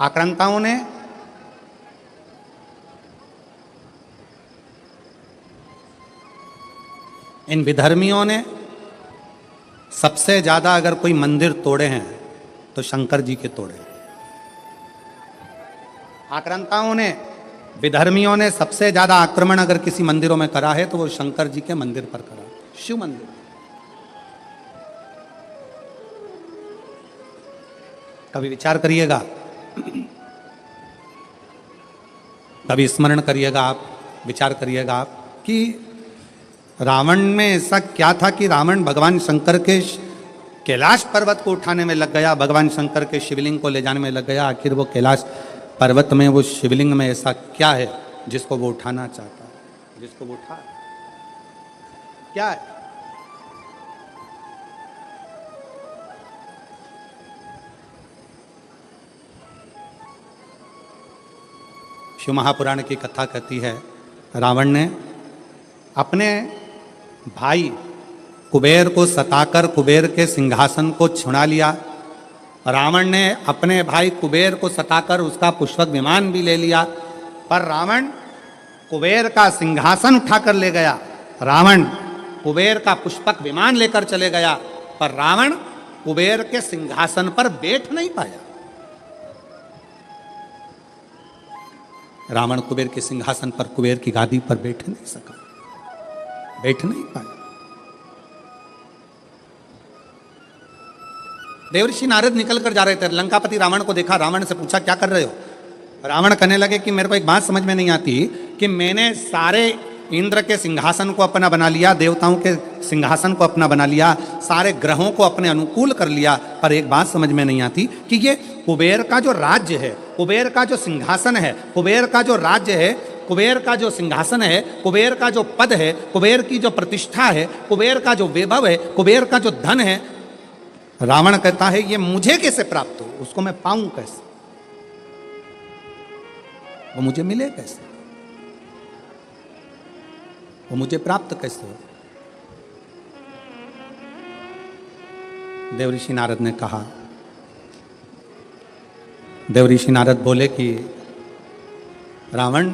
आक्रांताओं ने इन विधर्मियों ने सबसे ज्यादा अगर कोई मंदिर तोड़े हैं तो शंकर जी के तोड़े। आक्रांताओं ने विधर्मियों ने सबसे ज्यादा आक्रमण अगर किसी मंदिरों में करा है तो वो शंकर जी के मंदिर पर करा, शिव मंदिर। कभी विचार करिएगा, कभी स्मरण करिएगा आप, विचार करिएगा आप कि रावण में ऐसा क्या था कि रावण भगवान शंकर के कैलाश पर्वत को उठाने में लग गया, भगवान शंकर के शिवलिंग को ले जाने में लग गया। आखिर वो कैलाश पर्वत में, वो शिवलिंग में ऐसा क्या है जिसको वो उठाना चाहता है, जिसको वो उठा, क्या है? शिव महापुराण की कथा कहती है, रावण ने अपने भाई कुबेर को सताकर कुबेर के सिंहासन को छुड़ा लिया। रावण ने अपने भाई कुबेर को सताकर उसका पुष्पक विमान भी ले लिया, पर रावण कुबेर का सिंहासन उठाकर ले गया। रावण कुबेर का पुष्पक विमान लेकर चले गया, पर रावण कुबेर के सिंहासन पर बैठ नहीं पाया। रावण कुबेर के सिंहासन पर, कुबेर की गादी पर बैठ नहीं सका, बैठ नहीं पाया। देवर्षि नारद निकल कर जा रहे थे, लंकापति रावण को देखा, रावण से पूछा क्या कर रहे हो? रावण कहने लगे कि मेरे को एक बात समझ में नहीं आती कि मैंने सारे इंद्र के सिंहासन को अपना बना लिया, देवताओं के सिंहासन को अपना बना लिया, सारे ग्रहों को अपने अनुकूल कर लिया, पर एक बात समझ में नहीं आती कि ये कुबेर का जो राज्य है, कुबेर का जो सिंहासन है, कुबेर का जो राज्य है, कुबेर का जो सिंहासन है, कुबेर का जो पद है, कुबेर की जो प्रतिष्ठा है, कुबेर का जो वैभव है, कुबेर का जो धन है, रावण कहता है ये मुझे कैसे प्राप्त हो, उसको मैं पाऊं कैसे, वो मुझे मिले कैसे, वो मुझे प्राप्त कैसे हो? देवऋषि नारद ने कहा, देवऋषि नारद बोले कि रावण,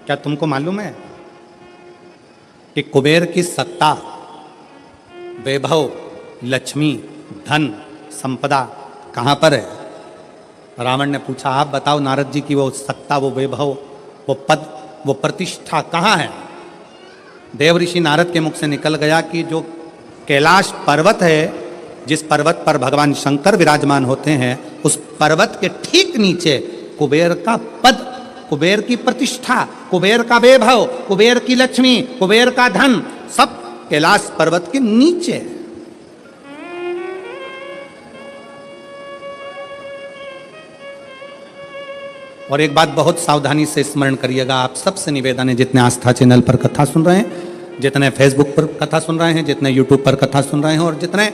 क्या तुमको मालूम है कि कुबेर की सत्ता, वैभव, लक्ष्मी, धन, संपदा कहां पर है? रावण ने पूछा, आप बताओ नारद जी की वो सत्ता, वो वैभव, वो पद, वो प्रतिष्ठा कहां है? देवऋषि नारद के मुख से निकल गया कि जो कैलाश पर्वत है, जिस पर्वत पर भगवान शंकर विराजमान होते हैं, उस पर्वत के ठीक नीचे कुबेर का पद, कुबेर की प्रतिष्ठा, कुबेर का वैभव, कुबेर की लक्ष्मी, कुबेर का धन, सब कैलाश पर्वत के नीचे। और एक बात बहुत सावधानी से स्मरण करिएगा, आप सबसे निवेदन है, जितने आस्था चैनल पर कथा सुन रहे हैं, जितने फेसबुक पर कथा सुन रहे हैं, जितने यूट्यूब पर कथा सुन रहे हैं, और जितने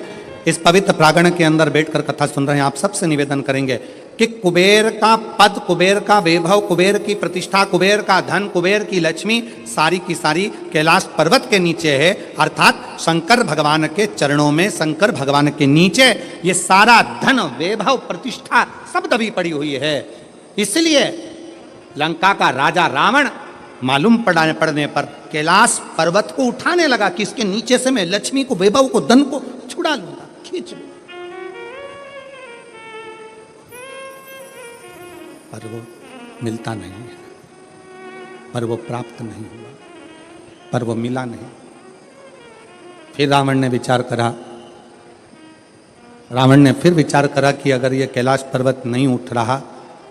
इस पवित्र प्रांगण के अंदर बैठकर कथा सुन रहे हैं, आप सबसे निवेदन करेंगे कि कुबेर का पद, कुबेर का वैभव, कुबेर की प्रतिष्ठा, कुबेर का धन, कुबेर की लक्ष्मी सारी की सारी कैलाश पर्वत के नीचे है, अर्थात शंकर भगवान के चरणों में, शंकर भगवान के नीचे ये सारा धन, वैभव, प्रतिष्ठा सब दबी पड़ी हुई है। इसलिए लंका का राजा रावण मालूम पड़ने पर कैलाश पर्वत को उठाने लगा कि इसके नीचे से मैं लक्ष्मी को, वैभव को, धन को छुड़ा लूंगा, खींच लूंगा, पर वो मिलता नहीं है, पर वो प्राप्त नहीं हुआ, पर वो मिला नहीं। फिर रावण ने विचार करा, रावण ने फिर विचार करा कि अगर ये कैलाश पर्वत नहीं उठ रहा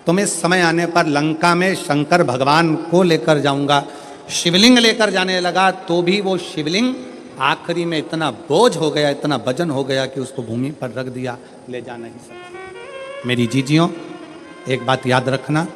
तो मैं समय आने पर लंका में शंकर भगवान को लेकर जाऊंगा। शिवलिंग लेकर जाने लगा तो भी वो शिवलिंग आखिरी में इतना बोझ हो गया, इतना वजन हो गया कि उसको भूमि पर रख दिया, ले जा नहीं सकता। मेरी जीजियों, एक बात याद रखना,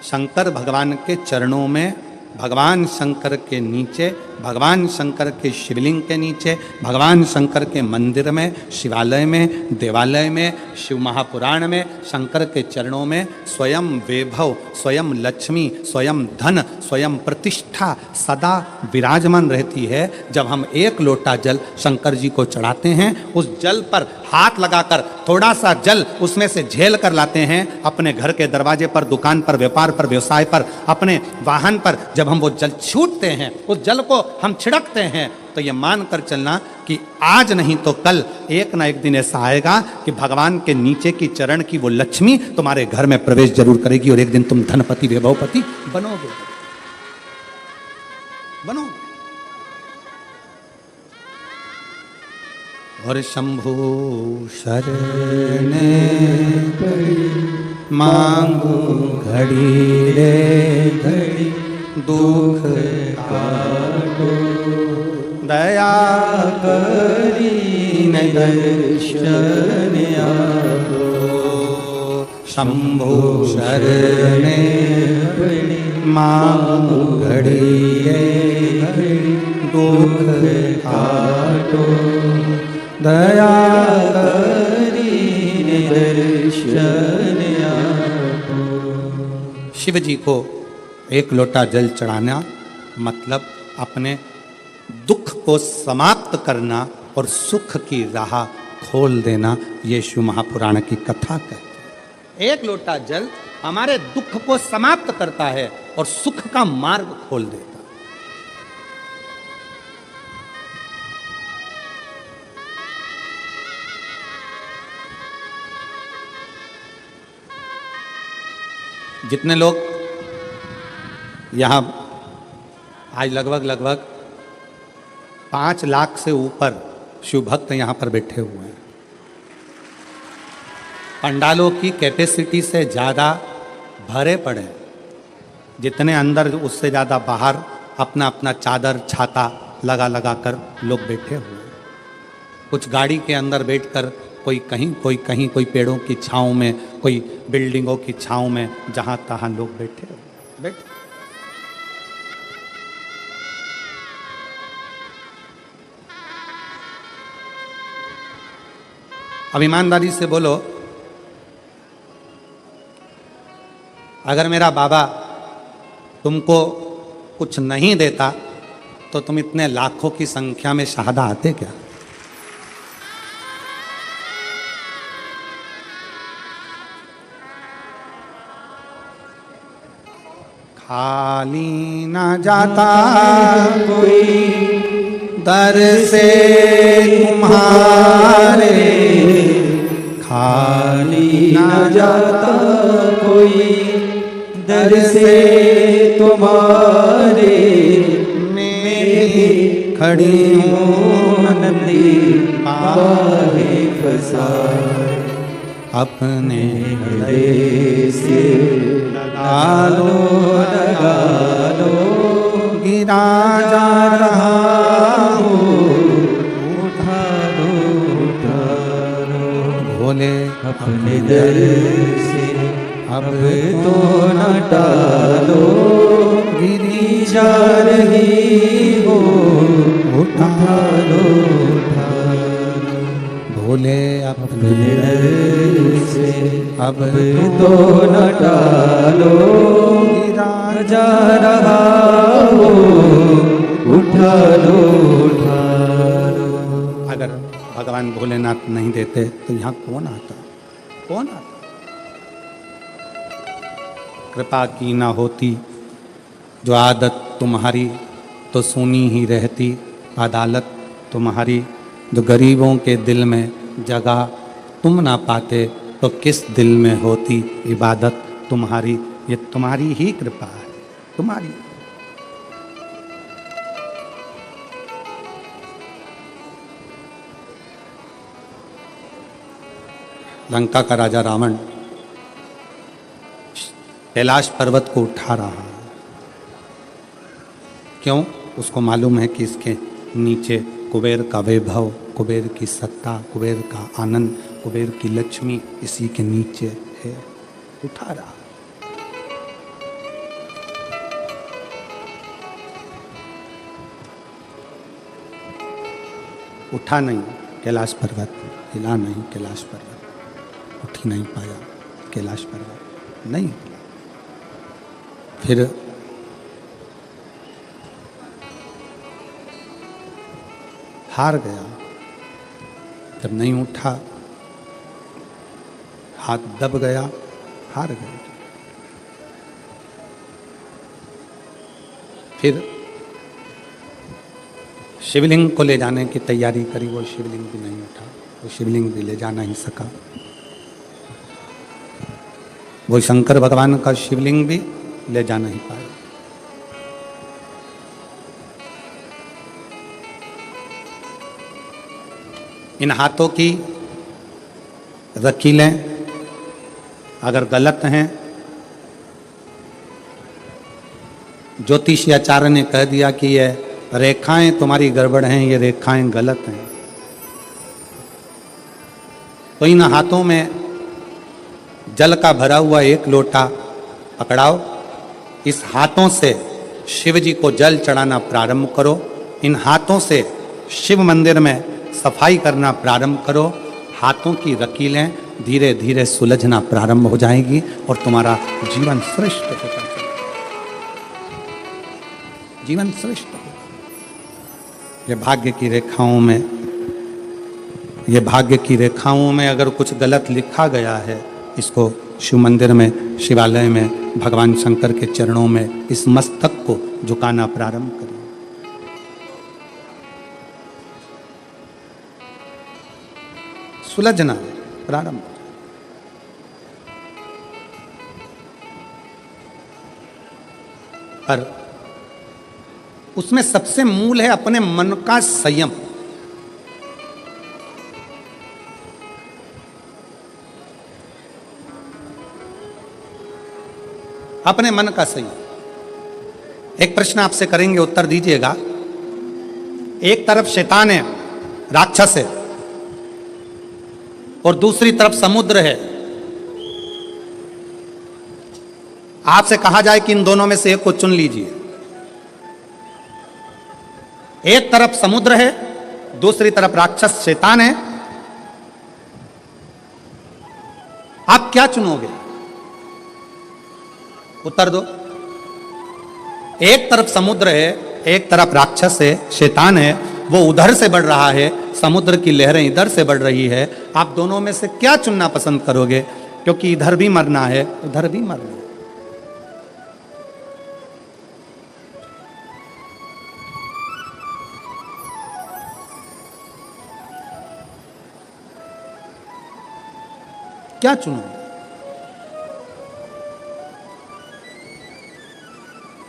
शंकर भगवान के चरणों में, भगवान शंकर के नीचे भगवान शंकर के शिवलिंग के नीचे, भगवान शंकर के मंदिर में, शिवालय में, देवालय में, शिव महापुराण में, शंकर के चरणों में स्वयं वैभव, स्वयं लक्ष्मी, स्वयं धन, स्वयं प्रतिष्ठा सदा विराजमान रहती है। जब हम एक लोटा जल शंकर जी को चढ़ाते हैं, उस जल पर हाथ लगाकर थोड़ा सा जल उसमें से झेल कर लाते हैं, अपने घर के दरवाजे पर, दुकान पर, व्यापार पर, व्यवसाय पर, अपने वाहन पर जब हम वो जल छूटते हैं, उस जल को हम छिड़कते हैं, तो ये मान कर चलना कि आज नहीं तो कल एक ना एक दिन ऐसा आएगा कि भगवान के नीचे की चरण की वो लक्ष्मी तुम्हारे घर में प्रवेश जरूर करेगी और एक दिन तुम धनपति वैभवपति बनोगे। और शंभु शरण मांगू घड़ी रे घड़ी, दुख काटो दया करी दर्शन आपो। शंभु शरण मांगू घड़ी रे घड़ी, दुख काटो दया करी दर्शन आपो। शिव जी को एक लोटा जल चढ़ाना मतलब अपने दुख को समाप्त करना और सुख की राह खोल देना, ये शिव महापुराण की कथा कहते हैं। एक लोटा जल हमारे दुख को समाप्त करता है और सुख का मार्ग खोल देता है। जितने लोग यहाँ आज लगभग 5 लाख से ऊपर शिव भक्त यहाँ पर बैठे हुए हैं। पंडालों की कैपेसिटी से ज़्यादा भरे पड़े, जितने अंदर उससे ज़्यादा बाहर अपना अपना चादर छाता लगा कर लोग बैठे हुए हैं। कुछ गाड़ी के अंदर बैठकर कोई कहीं, कोई पेड़ों की छाँव में, कोई बिल्डिंगों की छाँव में, जहाँ तहाँ लोग बैठे। अब ईमानदारी से बोलो, अगर मेरा बाबा तुमको कुछ नहीं देता तो तुम इतने लाखों की संख्या में शहादा आते क्या? खाली ना जाता कोई दर से तुम्हारे, खाली ना जाता कोई दर से तुम्हारे, मैं खड़ी हूँ नदी पाहे फसाए, अपने हृदय से लगा लो गिरा जा रहा हो, उठा लो भोले अपने दर से अब तो न टालो, गिरी जा रही हो, उठा लो भोले अपने दर से अब तो न टालो, गिरा जा रहा हो, उठा लो। अगर भगवान भोलेनाथ नहीं देते तो यहाँ कौन आता? कृपा की ना होती जो आदत तुम्हारी तो सुनी ही रहती अदालत तुम्हारी, जो गरीबों के दिल में जगह तुम ना पाते तो किस दिल में होती इबादत तुम्हारी। ये तुम्हारी ही कृपा है, तुम्हारी। लंका का राजा रावण कैलाश पर्वत को उठा रहा है। क्यों? उसको मालूम है कि इसके नीचे कुबेर का वैभव, कुबेर की सत्ता, कुबेर का आनंद, कुबेर की लक्ष्मी इसी के नीचे है। उठा रहा। उठा नहीं कैलाश पर्वत, हिला नहीं कैलाश पर्वत, उठ ही नहीं पाया कैलाश पर्वत, नहीं। फिर हार गया, जब नहीं उठा, हाथ दब गया, हार गया। फिर शिवलिंग को ले जाने की तैयारी करी, वो शिवलिंग भी नहीं उठा, वो शिवलिंग भी ले जा नहीं सका। वो शंकर भगवान का शिवलिंग भी ले जा नहीं पाया। इन हाथों की रकीलें अगर गलत हैं, ज्योतिषी आचार्य ने कह दिया कि ये रेखाएं तुम्हारी गड़बड़ हैं, ये रेखाएं गलत हैं, तो इन हाथों में जल का भरा हुआ एक लोटा पकड़ाओ, इस हाथों से शिव जी को जल चढ़ाना प्रारंभ करो, इन हाथों से शिव मंदिर में सफाई करना प्रारंभ करो, हाथों की रकीलें धीरे धीरे सुलझना प्रारंभ हो जाएगी और तुम्हारा जीवन श्रेष्ठ होगा, जीवन श्रेष्ठ होगा। ये भाग्य की रेखाओं में, ये भाग्य की रेखाओं में अगर कुछ गलत लिखा गया है, इसको शिव मंदिर में, शिवालय में, भगवान शंकर के चरणों में इस मस्तक को झुकाना प्रारंभ करें। सुलझना प्रारंभ। पर उसमें सबसे मूल है अपने मन का संयम। अपने मन का संयम। एक प्रश्न आपसे करेंगे, उत्तर दीजिएगा। एक तरफ शैतान है, राक्षस है, और दूसरी तरफ समुद्र है। आपसे कहा जाए कि इन दोनों में से एक को चुन लीजिए। एक तरफ समुद्र है, दूसरी तरफ राक्षस शैतान है, आप क्या चुनोगे? उत्तर दो। एक तरफ समुद्र है, एक तरफ राक्षस है, शैतान है, वो उधर से बढ़ रहा है, समुद्र की लहरें इधर से बढ़ रही है, आप दोनों में से क्या चुनना पसंद करोगे? क्योंकि इधर भी मरना है, उधर भी मरना है। क्या चुनोगे?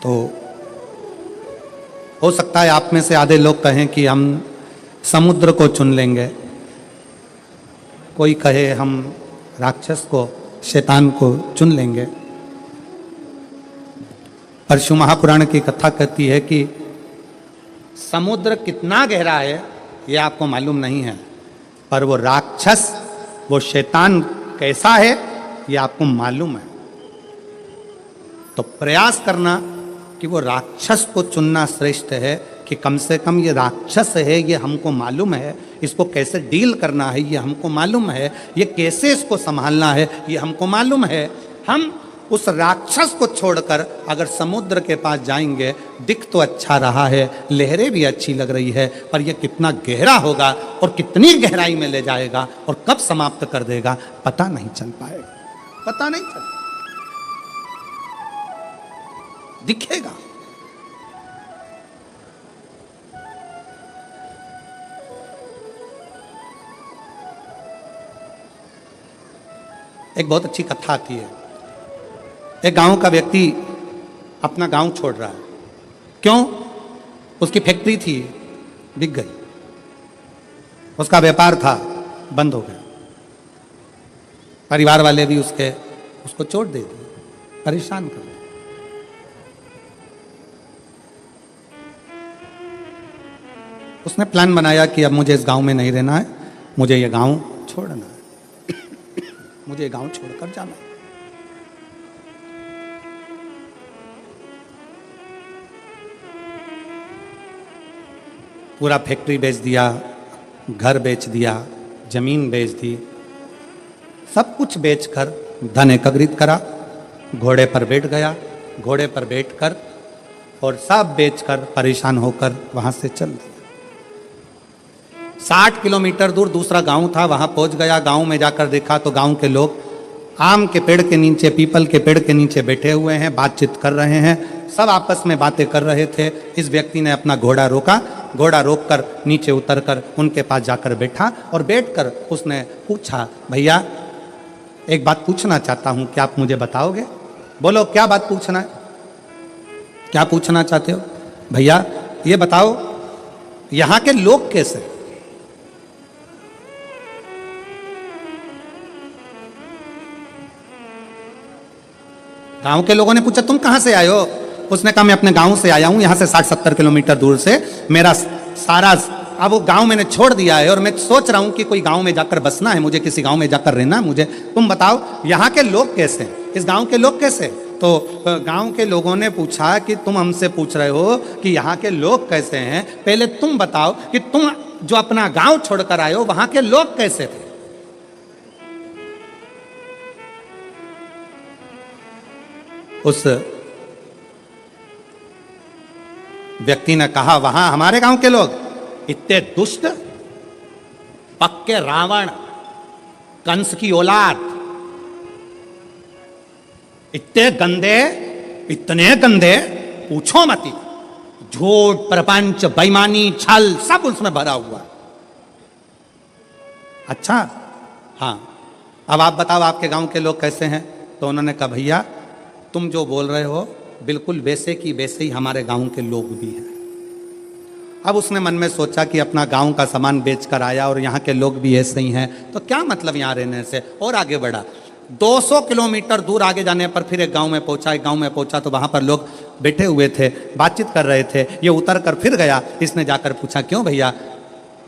तो हो सकता है आप में से आधे लोग कहें कि हम समुद्र को चुन लेंगे, कोई कहे हम राक्षस को, शैतान को चुन लेंगे। पर शिव महापुराण की कथा कहती है कि समुद्र कितना गहरा है ये आपको मालूम नहीं है, पर वो राक्षस, वो शैतान कैसा है ये आपको मालूम है। तो प्रयास करना कि वो राक्षस को चुनना श्रेष्ठ है, कि कम से कम ये राक्षस है, ये हमको मालूम है, इसको कैसे डील करना है ये हमको मालूम है, ये कैसे इसको संभालना है ये हमको मालूम है। हम उस राक्षस को छोड़कर अगर समुद्र के पास जाएंगे, दिख तो अच्छा रहा है, लहरें भी अच्छी लग रही है, पर यह कितना गहरा होगा और कितनी गहराई में ले जाएगा और कब समाप्त कर देगा पता नहीं चल पाएगा, पता नहीं चल, दिखेगा। एक बहुत अच्छी कथा आती है। एक गांव का व्यक्ति अपना गांव छोड़ रहा है। क्यों? उसकी फैक्ट्री थी, बिक गई, उसका व्यापार था, बंद हो गया, परिवार वाले भी उसको छोड़ दे दिए, परेशान कर दिए। उसने प्लान बनाया कि अब मुझे इस गांव में नहीं रहना है, मुझे ये गांव छोड़ना है, मुझे ये गांव छोड़कर जाना है। पूरा फैक्ट्री बेच दिया, घर बेच दिया, जमीन बेच दी, सब कुछ बेचकर धन एकत्रित करा, घोड़े पर बैठ गया, घोड़े पर बैठकर और सब बेचकर परेशान होकर वहां से चल दिया। 60 किलोमीटर दूर दूसरा गांव था, वहां पहुंच गया। गांव में जाकर देखा तो गांव के लोग आम के पेड़ के नीचे, पीपल के पेड़ के नीचे बैठे हुए हैं, बातचीत कर रहे हैं, सब आपस में बातें कर रहे थे। इस व्यक्ति ने अपना घोड़ा रोका, घोड़ा रोककर नीचे उतरकर उनके पास जाकर बैठा और बैठकर उसने पूछा, भैया एक बात पूछना चाहता हूं, क्या आप मुझे बताओगे? बोलो क्या बात पूछना है, क्या पूछना चाहते हो? भैया ये बताओ यहां के लोग कैसे? गांव के लोगों ने पूछा तुम कहां से आए हो? उसने कहा मैं अपने गांव से आया हूं, यहां से 60-70 किलोमीटर दूर से। मेरा सारा अब वो गांव मैंने छोड़ दिया है और मैं सोच रहा हूं कि कोई गांव में जाकर बसना है, मुझे किसी गांव में जाकर रहना है मुझे। तुम बताओ यहां के लोग कैसे हैं, इस गांव के लोग कैसे? तो गांव के लोगों ने पूछा कि तुम हमसे पूछ रहे हो कि यहाँ के लोग कैसे हैं, पहले तुम बताओ कि तुम जो अपना गांव छोड़कर आए हो वहां के लोग कैसे थे? उस व्यक्ति ने कहा वहां हमारे गांव के लोग इतने दुष्ट, पक्के रावण, कंस की औलाद, इतने गंदे, इतने गंदे पूछो मती। झूठ, प्रपंच, बेईमानी, छल सब उसमें भरा हुआ। अच्छा हाँ, अब आप बताओ आपके गांव के लोग कैसे हैं? तो उन्होंने कहा भैया तुम जो बोल रहे हो बिल्कुल वैसे की वैसे ही हमारे गांव के लोग भी हैं। अब उसने मन में सोचा कि अपना गांव का सामान बेचकर आया और यहाँ के लोग भी ऐसे ही हैं, तो क्या मतलब यहाँ रहने से? और आगे बढ़ा, 200 किलोमीटर दूर आगे जाने पर फिर एक गांव में पहुंचा। एक गांव में पहुंचा तो वहां पर लोग बैठे हुए थे, बातचीत कर रहे थे। ये उतर कर फिर गया, इसने जाकर पूछा क्यों भैया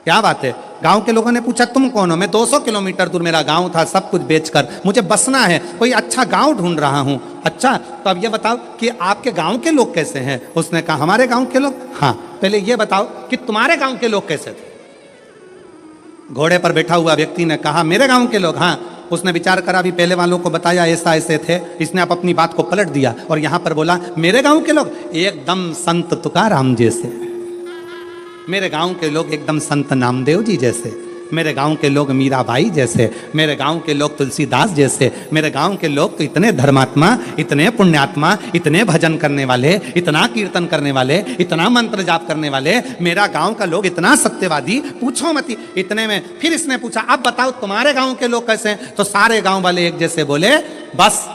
क्या बात है? गांव के लोगों ने पूछा तुम कौन हो? मैं 200 किलोमीटर दूर मेरा गांव था, सब कुछ बेचकर मुझे बसना है, कोई अच्छा गांव ढूंढ रहा हूं। अच्छा तो अब ये बताओ कि आपके गांव के लोग कैसे हैं? उसने कहा हमारे गांव के लोग, हाँ पहले ये बताओ कि तुम्हारे गांव के लोग कैसे थे? घोड़े पर बैठा हुआ व्यक्ति ने कहा मेरे गांव के लोग, हाँ। उसने विचार करा, भी पहले वालों को बताया ऐसा ऐसे थे, इसने अब अपनी बात को पलट दिया और यहां पर बोला मेरे गांव के लोग एकदम संत तुकाराम जैसे, मेरे गांव के लोग एकदम संत नामदेव जी जैसे, मेरे गांव के लोग मीराबाई जैसे, मेरे गांव के लोग तुलसीदास जैसे, मेरे गांव के लोग तो इतने धर्मात्मा, इतने पुण्यात्मा, इतने भजन करने वाले, इतना कीर्तन करने वाले, इतना मंत्र जाप करने वाले, मेरा गांव का लोग इतना सत्यवादी, पूछो मत। इतने में फिर इसने पूछा अब बताओ तुम्हारे गांव के लोग कैसे हैं? तो सारे गांव वाले एक जैसे बोले बस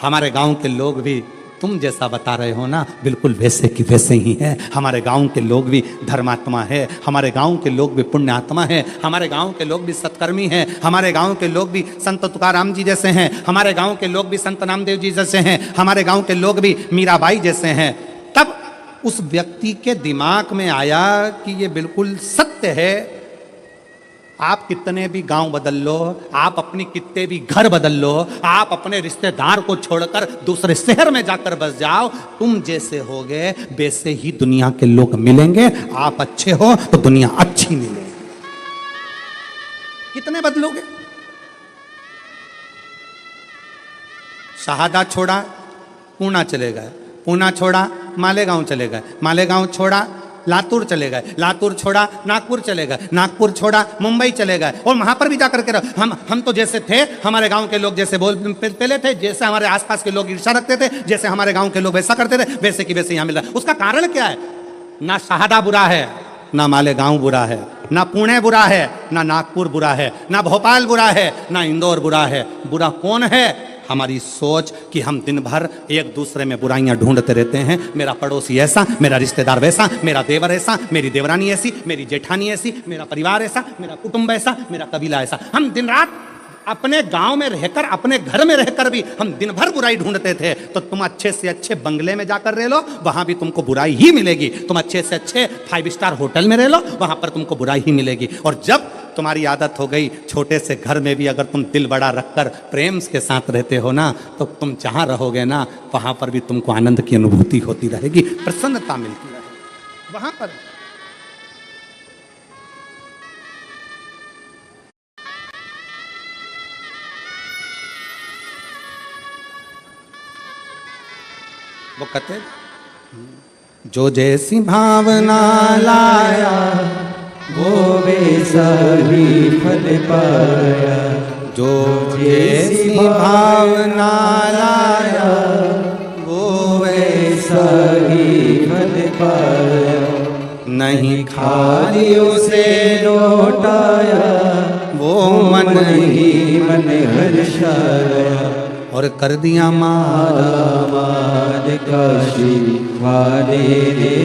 हमारे गांव के लोग भी तुम जैसा बता रहे हो ना बिल्कुल वैसे की वैसे ही है। हमारे गांव के लोग भी धर्मात्मा है, हमारे गांव के लोग भी पुण्यात्मा है, हमारे गांव के लोग भी सत्कर्मी हैं, हमारे गांव के लोग भी संत तुकाराम जी जैसे हैं, हमारे गांव के लोग भी संत नामदेव जी जैसे हैं, हमारे गांव के लोग भी मीराबाई जैसे हैं। तब उस व्यक्ति के दिमाग में आया कि ये बिल्कुल सत्य है। आप कितने भी गांव बदल लो, आप अपनी कितने भी घर बदल लो, आप अपने रिश्तेदार को छोड़कर दूसरे शहर में जाकर बस जाओ, तुम जैसे होगे वैसे ही दुनिया के लोग मिलेंगे। आप अच्छे हो तो दुनिया अच्छी मिलेगी। कितने बदलोगे? शहादा छोड़ा पूना चले गए, पूना छोड़ा मालेगांव चले गए, मालेगांव छोड़ा लातूर चले गए, लातूर छोड़ा नागपुर चले गए, नागपुर छोड़ा मुंबई चले गए और वहां पर भी जाकर के हम तो जैसे थे हमारे गांव के लोग जैसे पहले थे, जैसे हमारे आसपास के लोग ईर्ष्या रखते थे, जैसे हमारे गांव के लोग वैसा करते थे, वैसे की वैसे यहां मिल रहा है। उसका कारण क्या है? ना शहादा बुरा है, ना मालेगांव बुरा है, ना पुणे बुरा है, ना नागपुर बुरा है, ना भोपाल बुरा है, ना इंदौर बुरा है। बुरा कौन है? हमारी सोच कि हम दिन भर एक दूसरे में बुराइयां ढूंढते रहते हैं। मेरा पड़ोसी ऐसा, मेरा रिश्तेदार वैसा, मेरा देवर ऐसा, मेरी देवरानी ऐसी, मेरी जेठानी ऐसी, मेरा परिवार ऐसा, मेरा कुटुंब ऐसा, मेरा कबीला ऐसा। हम दिन रात अपने गांव में रहकर, अपने घर में रहकर भी हम दिन भर बुराई ढूंढते थे। तो तुम अच्छे से अच्छे बंगले में जाकर रह लो, वहां भी तुमको बुराई ही मिलेगी। तुम अच्छे से अच्छे 5 स्टार होटल में रह लो, वहां पर तुमको बुराई ही मिलेगी। और जब तुम्हारी आदत हो गई छोटे से घर में भी अगर तुम दिल बड़ा रखकर प्रेम के साथ रहते हो ना, तो तुम जहां रहोगे ना वहां पर भी तुमको आनंद की अनुभूति होती रहेगी, प्रसन्नता मिलती रहेगी वहां पर। वो कहते जो जैसी भावना लाया वो वैसा ही फल पाया, जो जैसी भावना लाया वो वैसा ही फल पाया। नहीं खाली उसे लौटाया, वो मन ही मन हर्षाया। और कर दिया मालामाल काशी वाले ने,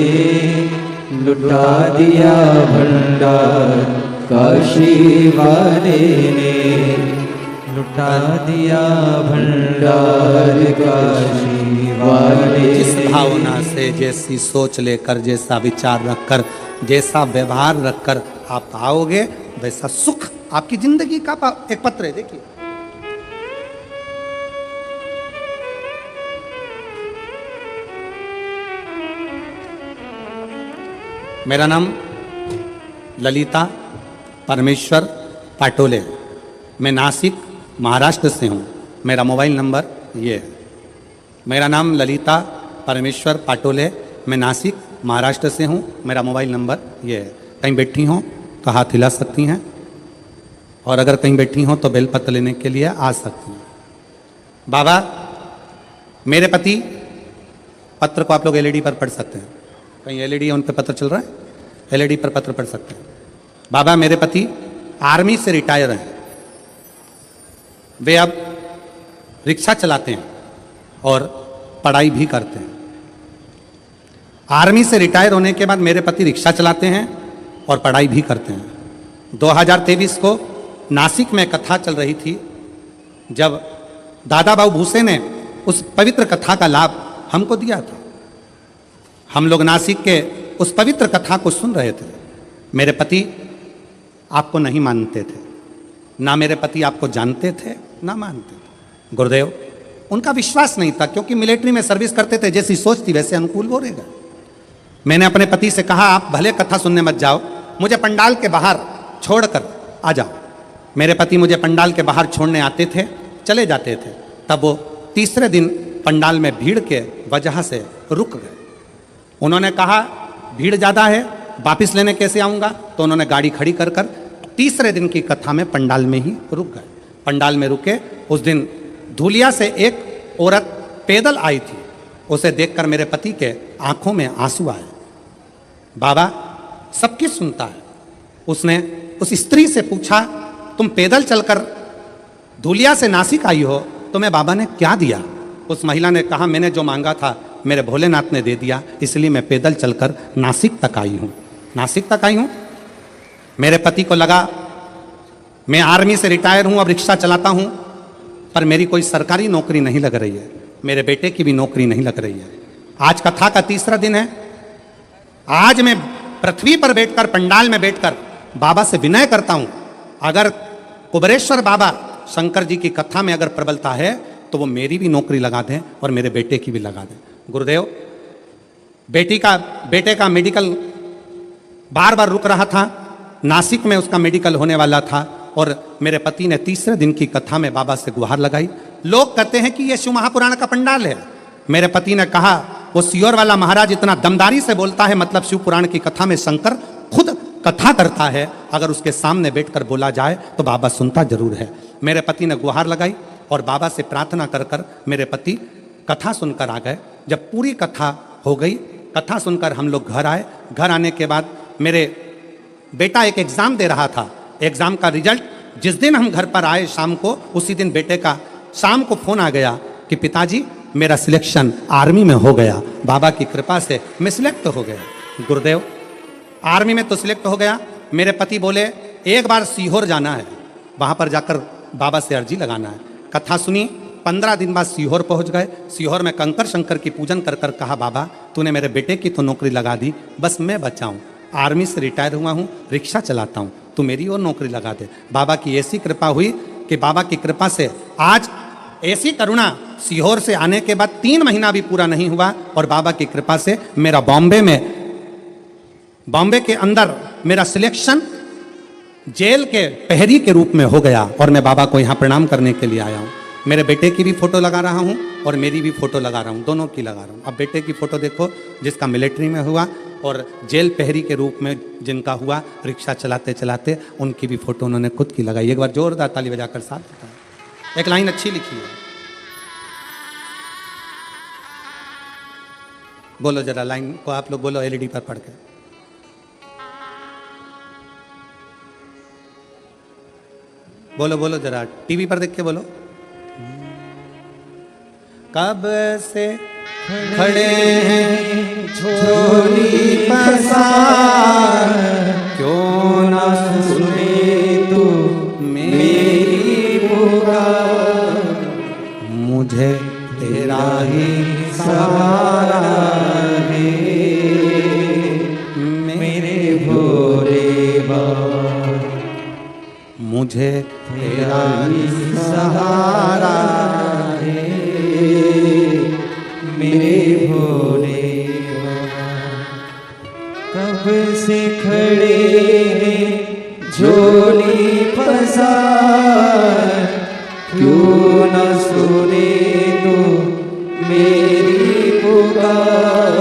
लुटा दिया भंडार काशी वाले ने, लुटा दिया भंडार काशी वाले। जिस भावना से, जैसी सोच लेकर, जैसा विचार रखकर, जैसा व्यवहार रखकर आप आओगे, वैसा सुख आपकी जिंदगी का एक पत्र है। देखिए, मेरा नाम ललिता परमेश्वर पाटोले, मैं नासिक महाराष्ट्र से हूँ। मेरा मोबाइल नंबर ये है। मेरा नाम ललिता परमेश्वर पाटोले, मैं नासिक महाराष्ट्र से हूँ। मेरा मोबाइल नंबर ये है। कहीं बैठी हों तो हाथ हिला सकती हैं, और अगर कहीं बैठी हों तो बेलपत्र लेने के लिए आ सकती हैं। बाबा, मेरे पति, पत्र को आप लोग एलईडी पर पढ़ सकते हैं, कहीं एलईडी उन पर पत्र चल रहा है, एलईडी पर पत्र पढ़ सकते हैं। बाबा, मेरे पति आर्मी से रिटायर हैं। वे अब रिक्शा चलाते हैं और पढ़ाई भी करते हैं। आर्मी से रिटायर होने के बाद मेरे पति रिक्शा चलाते हैं और पढ़ाई भी करते हैं। 2023 को नासिक में कथा चल रही थी, जब दादा बाबू भूसे ने उस पवित्र कथा का लाभ हमको दिया था। हम लोग नासिक के उस पवित्र कथा को सुन रहे थे। मेरे पति आपको नहीं मानते थे, ना मेरे पति आपको जानते थे, ना मानते थे। गुरुदेव, उनका विश्वास नहीं था, क्योंकि मिलिट्री में सर्विस करते थे, जैसी सोच थी वैसे अनुकूल वो रहेगा। मैंने अपने पति से कहा, आप भले कथा सुनने मत जाओ, मुझे पंडाल के बाहर छोड़कर आ जाओ। मेरे पति मुझे पंडाल के बाहर छोड़ने आते थे, चले जाते थे। तब वो तीसरे दिन पंडाल में भीड़ के वजह से रुक गए। उन्होंने कहा, भीड़ ज़्यादा है, वापस लेने कैसे आऊँगा? तो उन्होंने गाड़ी खड़ी कर कर तीसरे दिन की कथा में पंडाल में ही रुक गए। पंडाल में रुके। उस दिन धुलिया से एक औरत पैदल आई थी, उसे देखकर मेरे पति के आंखों में आंसू आए। बाबा सबकी सुनता है। उसने उस स्त्री से पूछा, तुम पैदल चलकर धुलिया से नासिक आई हो, तुम्हें बाबा ने क्या दिया? उस महिला ने कहा, मैंने जो मांगा था मेरे भोलेनाथ ने दे दिया, इसलिए मैं पैदल चलकर नासिक तक आई हूँ। नासिक तक आई हूँ। मेरे पति को लगा मैं आर्मी से रिटायर हूँ, अब रिक्शा चलाता हूँ, पर मेरी कोई सरकारी नौकरी नहीं लग रही है, मेरे बेटे की भी नौकरी नहीं लग रही है। आज कथा का तीसरा दिन है। आज मैं पृथ्वी पर बैठकर, पंडाल में बैठकर बाबा से विनय करता हूँ, अगर कुबरेश्वर बाबा शंकर जी की कथा में अगर प्रबलता है तो वो मेरी भी नौकरी लगा दें और मेरे बेटे की भी लगा दें। गुरुदेव, बेटे का मेडिकल बार बार रुक रहा था, नासिक में उसका मेडिकल होने वाला था, और मेरे पति ने तीसरे दिन की कथा में बाबा से गुहार लगाई। लोग कहते हैं कि यह शिव महापुराण का पंडाल है। मेरे पति ने कहा, वो सियोर वाला महाराज इतना दमदारी से बोलता है, मतलब शिव पुराण की कथा में शंकर खुद कथा करता है, अगर उसके सामने बैठकर बोला जाए तो बाबा सुनता जरूर है। मेरे पति ने गुहार लगाई और बाबा से प्रार्थना कर कर मेरे पति कथा सुनकर आ गए। जब पूरी कथा हो गई, कथा सुनकर हम लोग घर आए। घर आने के बाद मेरे बेटा एक एग्ज़ाम दे रहा था। एग्ज़ाम का रिजल्ट जिस दिन हम घर पर आए शाम को, उसी दिन बेटे का शाम को फ़ोन आ गया कि पिताजी मेरा सिलेक्शन आर्मी में हो गया, बाबा की कृपा से मैं सिलेक्ट हो गया। गुरुदेव, आर्मी में तो सिलेक्ट हो गया। मेरे पति बोले एक बार सीहोर जाना है, वहाँ पर जाकर बाबा से अर्जी लगाना है। कथा सुनी, 15 दिन बाद सीहोर पहुँच गए। सीहोर में कंकर शंकर की पूजन कर कर कहा, बाबा तूने मेरे बेटे की तो नौकरी लगा दी, बस मैं बचा हूँ, आर्मी से रिटायर हुआ हूँ, रिक्शा चलाता हूँ, तू मेरी और नौकरी लगा दे। बाबा की ऐसी कृपा हुई कि बाबा की कृपा से आज ऐसी करुणा, सीहोर से आने के बाद 3 महीना भी पूरा नहीं हुआ और बाबा की कृपा से मेरा बॉम्बे के अंदर मेरा सिलेक्शन जेल के प्रहरी के रूप में हो गया और मैं बाबा को यहाँ प्रणाम करने के लिए आया हूँ। मेरे बेटे की भी फोटो लगा रहा हूँ और मेरी भी फोटो लगा रहा हूँ, दोनों की लगा रहा हूँ। अब बेटे की फोटो देखो जिसका मिलिट्री में हुआ, और जेल पहरी के रूप में जिनका हुआ रिक्शा चलाते चलाते, उनकी भी फोटो उन्होंने खुद की लगाई। एक बार जोरदार ताली बजाकर साथ बताएं। एक लाइन अच्छी लिखी है, बोलो जरा लाइन को आप लोग बोलो एलईडी पर पढ़ के। बोलो बोलो जरा टीवी पर देख के बोलो। कब से खड़े हैं झोली पसार, क्यों ना सुने तू मेरी पुकार, मुझे तेरा ही सहारा है मेरे भोले बाबा, मुझे तेरा ही सहारा है मेरे भोले बाबा। कब से खड़े हैं झोली पसार, क्यों न सुने तो मेरी पुकार,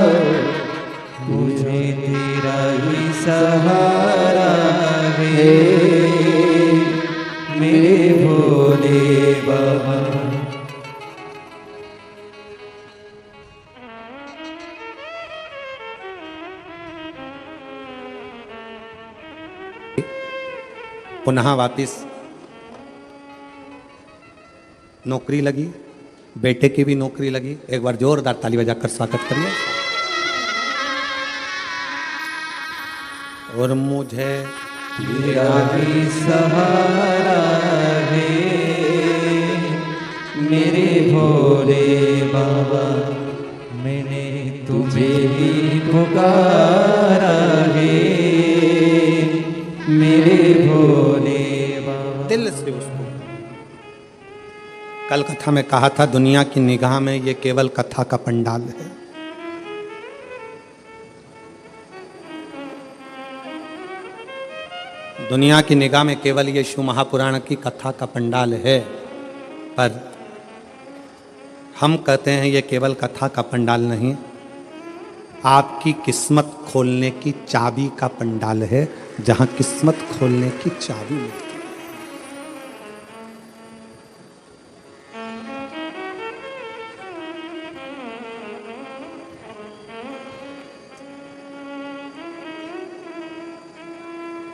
मुझे तेरा ही सहारा है मेरे भोले बाबा। पुनः वापिस नौकरी लगी, बेटे की भी नौकरी लगी। एक बार जोरदार ताली बजाकर स्वागत करिए। और मुझे तेरा ही सहारा है मेरे भोले बाबा, मैंने तुझे ही पुकारा है मेरे भोले बाबा। दिल से उसको कल कथा में कहा था, दुनिया की निगाह में ये केवल कथा का पंडाल है। दुनिया की निगाह में केवल ये शिव महापुराण की कथा का पंडाल है, पर हम कहते हैं ये केवल कथा का पंडाल नहीं, आपकी किस्मत खोलने की चाबी का पंडाल है, जहां किस्मत खोलने की चाबी मिलती है।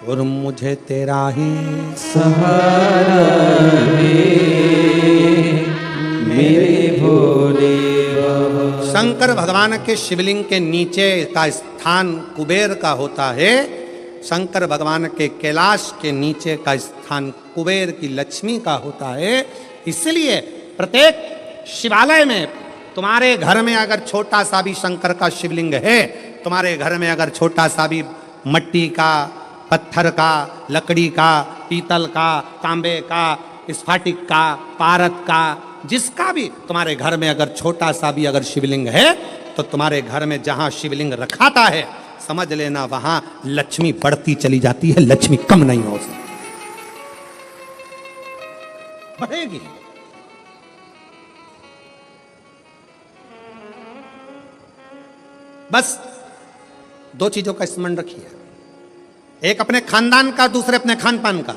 और मुझे तेरा ही सहारा है मेरे भोले बाबा। शंकर भगवान के शिवलिंग के नीचे का स्थान कुबेर का होता है, शंकर भगवान के कैलाश के नीचे का स्थान कुबेर की लक्ष्मी का होता है। इसलिए प्रत्येक शिवालय में तुम्हारे घर में अगर छोटा सा भी शंकर का शिवलिंग है, तुम्हारे घर में अगर छोटा सा भी मट्टी का, पत्थर का, लकड़ी का, पीतल का, तांबे का, स्फटिक का, पारद का, जिसका भी तुम्हारे घर में अगर छोटा सा भी अगर शिवलिंग है, तो तुम्हारे घर में जहां शिवलिंग रखाता है, समझ लेना वहां लक्ष्मी बढ़ती चली जाती है, लक्ष्मी कम नहीं हो सकती, बढ़ेगी। बस दो चीजों का स्मरण रखिए, एक अपने खानदान का, दूसरे अपने खान पान का।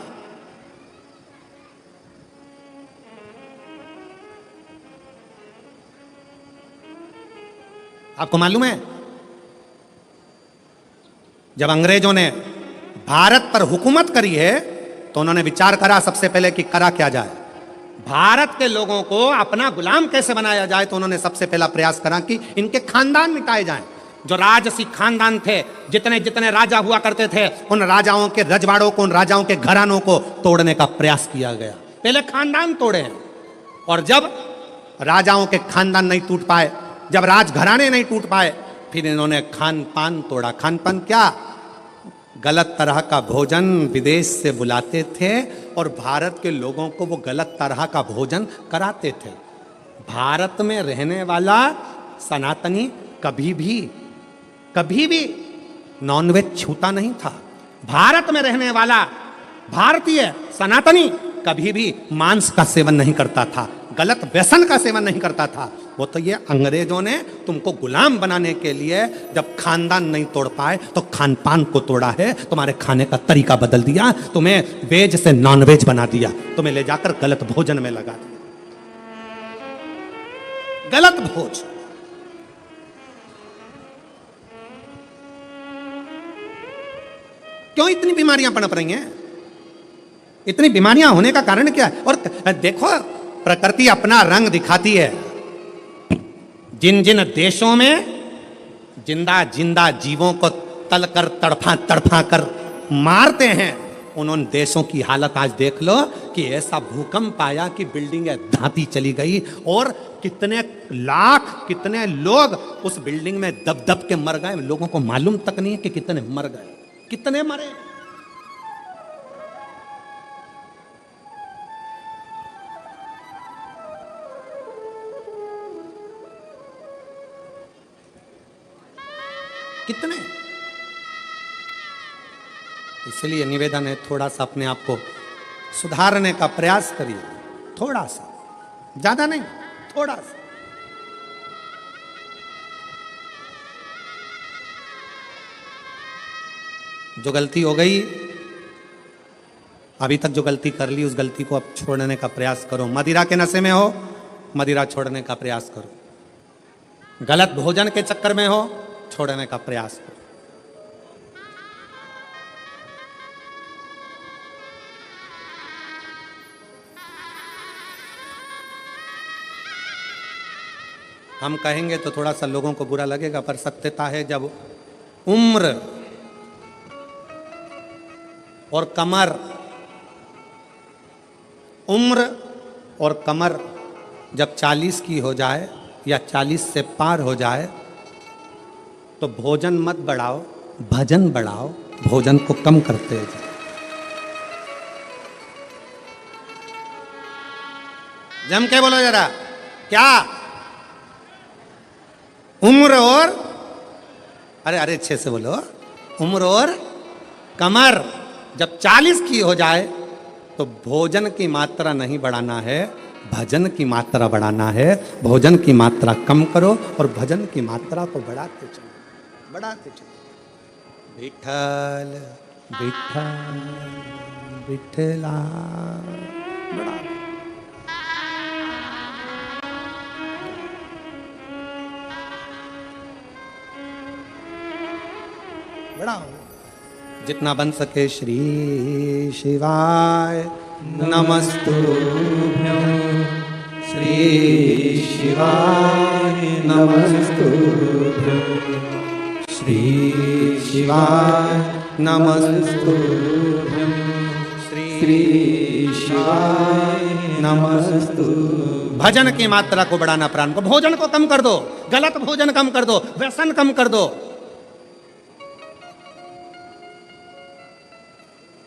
आपको मालूम है जब अंग्रेजों ने भारत पर हुकूमत करी है, तो उन्होंने विचार करा सबसे पहले कि करा क्या जाए, भारत के लोगों को अपना गुलाम कैसे बनाया जाए। तो उन्होंने सबसे पहला प्रयास करा कि इनके खानदान मिटाए जाएं। जो राजसी खानदान थे, जितने जितने राजा हुआ करते थे, उन राजाओं के रजवाड़ों को, उन राजाओं के घरानों को तोड़ने का प्रयास किया गया। पहले खानदान तोड़े हैं, और जब राजाओं के खानदान नहीं टूट पाए, जब राजघराने नहीं टूट पाए, फिर इन्होंने खान पान तोड़ा। खान पान क्या? गलत तरह का भोजन विदेश से बुलाते थे और भारत के लोगों को वो गलत तरह का भोजन कराते थे। भारत में रहने वाला सनातनी कभी भी नॉनवेज छूता नहीं था। भारत में रहने वाला भारतीय सनातनी कभी भी मांस का सेवन नहीं करता था, गलत व्यसन का सेवन नहीं करता था। वो तो ये अंग्रेजों ने तुमको गुलाम बनाने के लिए जब खानदान नहीं तोड़ पाए तो खान पान को तोड़ा है, तुम्हारे खाने का तरीका बदल दिया, तुम्हें वेज से नॉन वेज बना दिया, तुम्हें ले जाकर गलत भोजन में लगा दिया, गलत भोज। क्यों इतनी बीमारियां पनप रही हैं? इतनी बीमारियां होने का कारण क्या है? और देखो प्रकृति अपना रंग दिखाती है। जिन जिन देशों में जिंदा जिंदा जीवों को तलकर तड़फा तड़फा कर मारते हैं, उन देशों की हालत आज देख लो कि ऐसा भूकंप आया कि बिल्डिंगें धाती चली गई और कितने लाख कितने लोग उस बिल्डिंग में दब दब के मर गए, लोगों को मालूम तक नहीं है कि कितने मर गए, कितने मरे। कितने। इसलिए निवेदन है थोड़ा सा अपने आप को सुधारने का प्रयास करिए, थोड़ा सा, ज्यादा नहीं, थोड़ा सा। जो गलती हो गई, अभी तक जो गलती कर ली, उस गलती को अब छोड़ने का प्रयास करो। मदिरा के नशे में हो, मदिरा छोड़ने का प्रयास करो। गलत भोजन के चक्कर में हो, छोड़ने का प्रयास करो। हम कहेंगे तो थोड़ा सा लोगों को बुरा लगेगा, पर सत्यता है जब उम्र और कमर, उम्र और कमर जब 40 की हो जाए या 40 से पार हो जाए तो भोजन मत बढ़ाओ, भजन बढ़ाओ, भोजन को कम करते जाओ। जम के बोलो जरा, क्या उम्र और, अरे अरे अच्छे से बोलो, उम्र और कमर जब 40 की हो जाए तो भोजन की मात्रा नहीं बढ़ाना है, भजन की मात्रा बढ़ाना है। भोजन की मात्रा कम करो और भजन की मात्रा को बढ़ाते चलो, बढ़ाते चलो। विठल विठल विठला, बढ़ा बढ़ाओ जितना बन सके। श्री शिवाय नमस्तुभ्यं, श्री शिवाय नमस्तुभ्यं, श्री शिवाय नमस्तुभ्यं, श्री शिवाय नमस्तुभ्यं। भजन की मात्रा को बढ़ाना, प्राण को, भोजन को कम कर दो, गलत भोजन कम कर दो, व्यसन कम कर दो,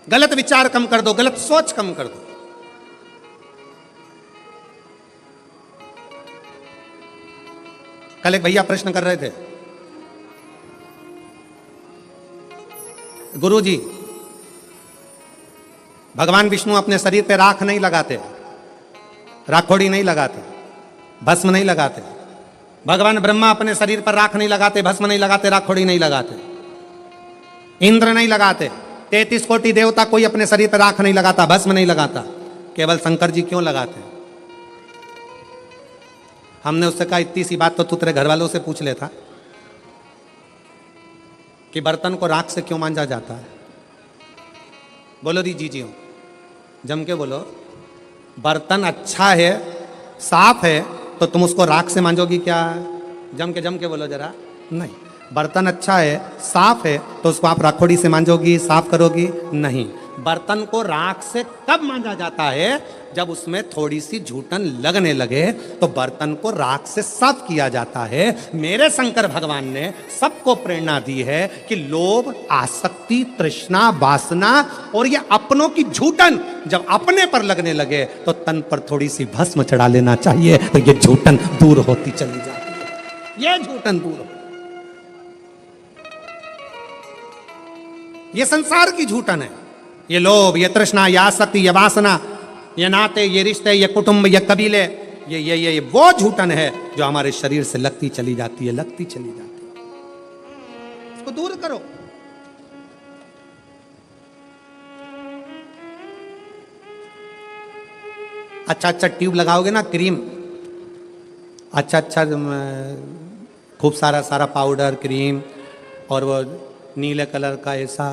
गलत विचार कम कर दो, गलत सोच कम कर दो। कल एक भैया प्रश्न कर रहे थे, गुरुजी भगवान विष्णु अपने शरीर पे राख नहीं लगाते, राखोड़ी नहीं लगाते, भस्म नहीं लगाते। भगवान ब्रह्मा अपने शरीर पर राख नहीं लगाते, भस्म नहीं लगाते, राखोड़ी नहीं लगाते। इंद्र नहीं लगाते, 33 कोटि देवता कोई अपने शरीर पर राख नहीं लगाता, भस्म नहीं लगाता। केवल शंकर जी क्यों लगाते? हमने उससे कहा इतनी सी बात तो तू तेरे घर वालों से पूछ लेता कि बर्तन को राख से क्यों मांजा जाता है। बोलो दी जी हो, जम के बोलो। बर्तन अच्छा है, साफ है, तो तुम उसको राख से मांजोगी क्या? जम के बोलो जरा। नहीं, बर्तन अच्छा है, साफ है, तो उसको आप राखोड़ी से मांजोगी, साफ करोगी? नहीं। बर्तन को राख से कब मांजा जाता है? जब उसमें थोड़ी सी झूठन लगने लगे तो बर्तन को राख से साफ किया जाता है। मेरे शंकर भगवान ने सबको प्रेरणा दी है कि लोभ, आसक्ति, तृष्णा, वासना और ये अपनों की झूठन जब अपने पर लगने लगे तो तन पर थोड़ी सी भस्म चढ़ा लेना चाहिए, तो ये झूठन दूर होती चली जाती है। ये झूठन दूर हो, ये संसार की झूठन है। ये लोभ, ये तृष्णा, ये आसक्ति, ये वासना, ये नाते, ये रिश्ते, ये कुटुंब, ये कबीले, ये वो झूठन है जो हमारे शरीर से लगती चली जाती है, लगती चली जाती है। इसको दूर करो। अच्छा अच्छा ट्यूब लगाओगे ना, क्रीम, अच्छा अच्छा खूब सारा सारा पाउडर क्रीम और वो नीले कलर का ऐसा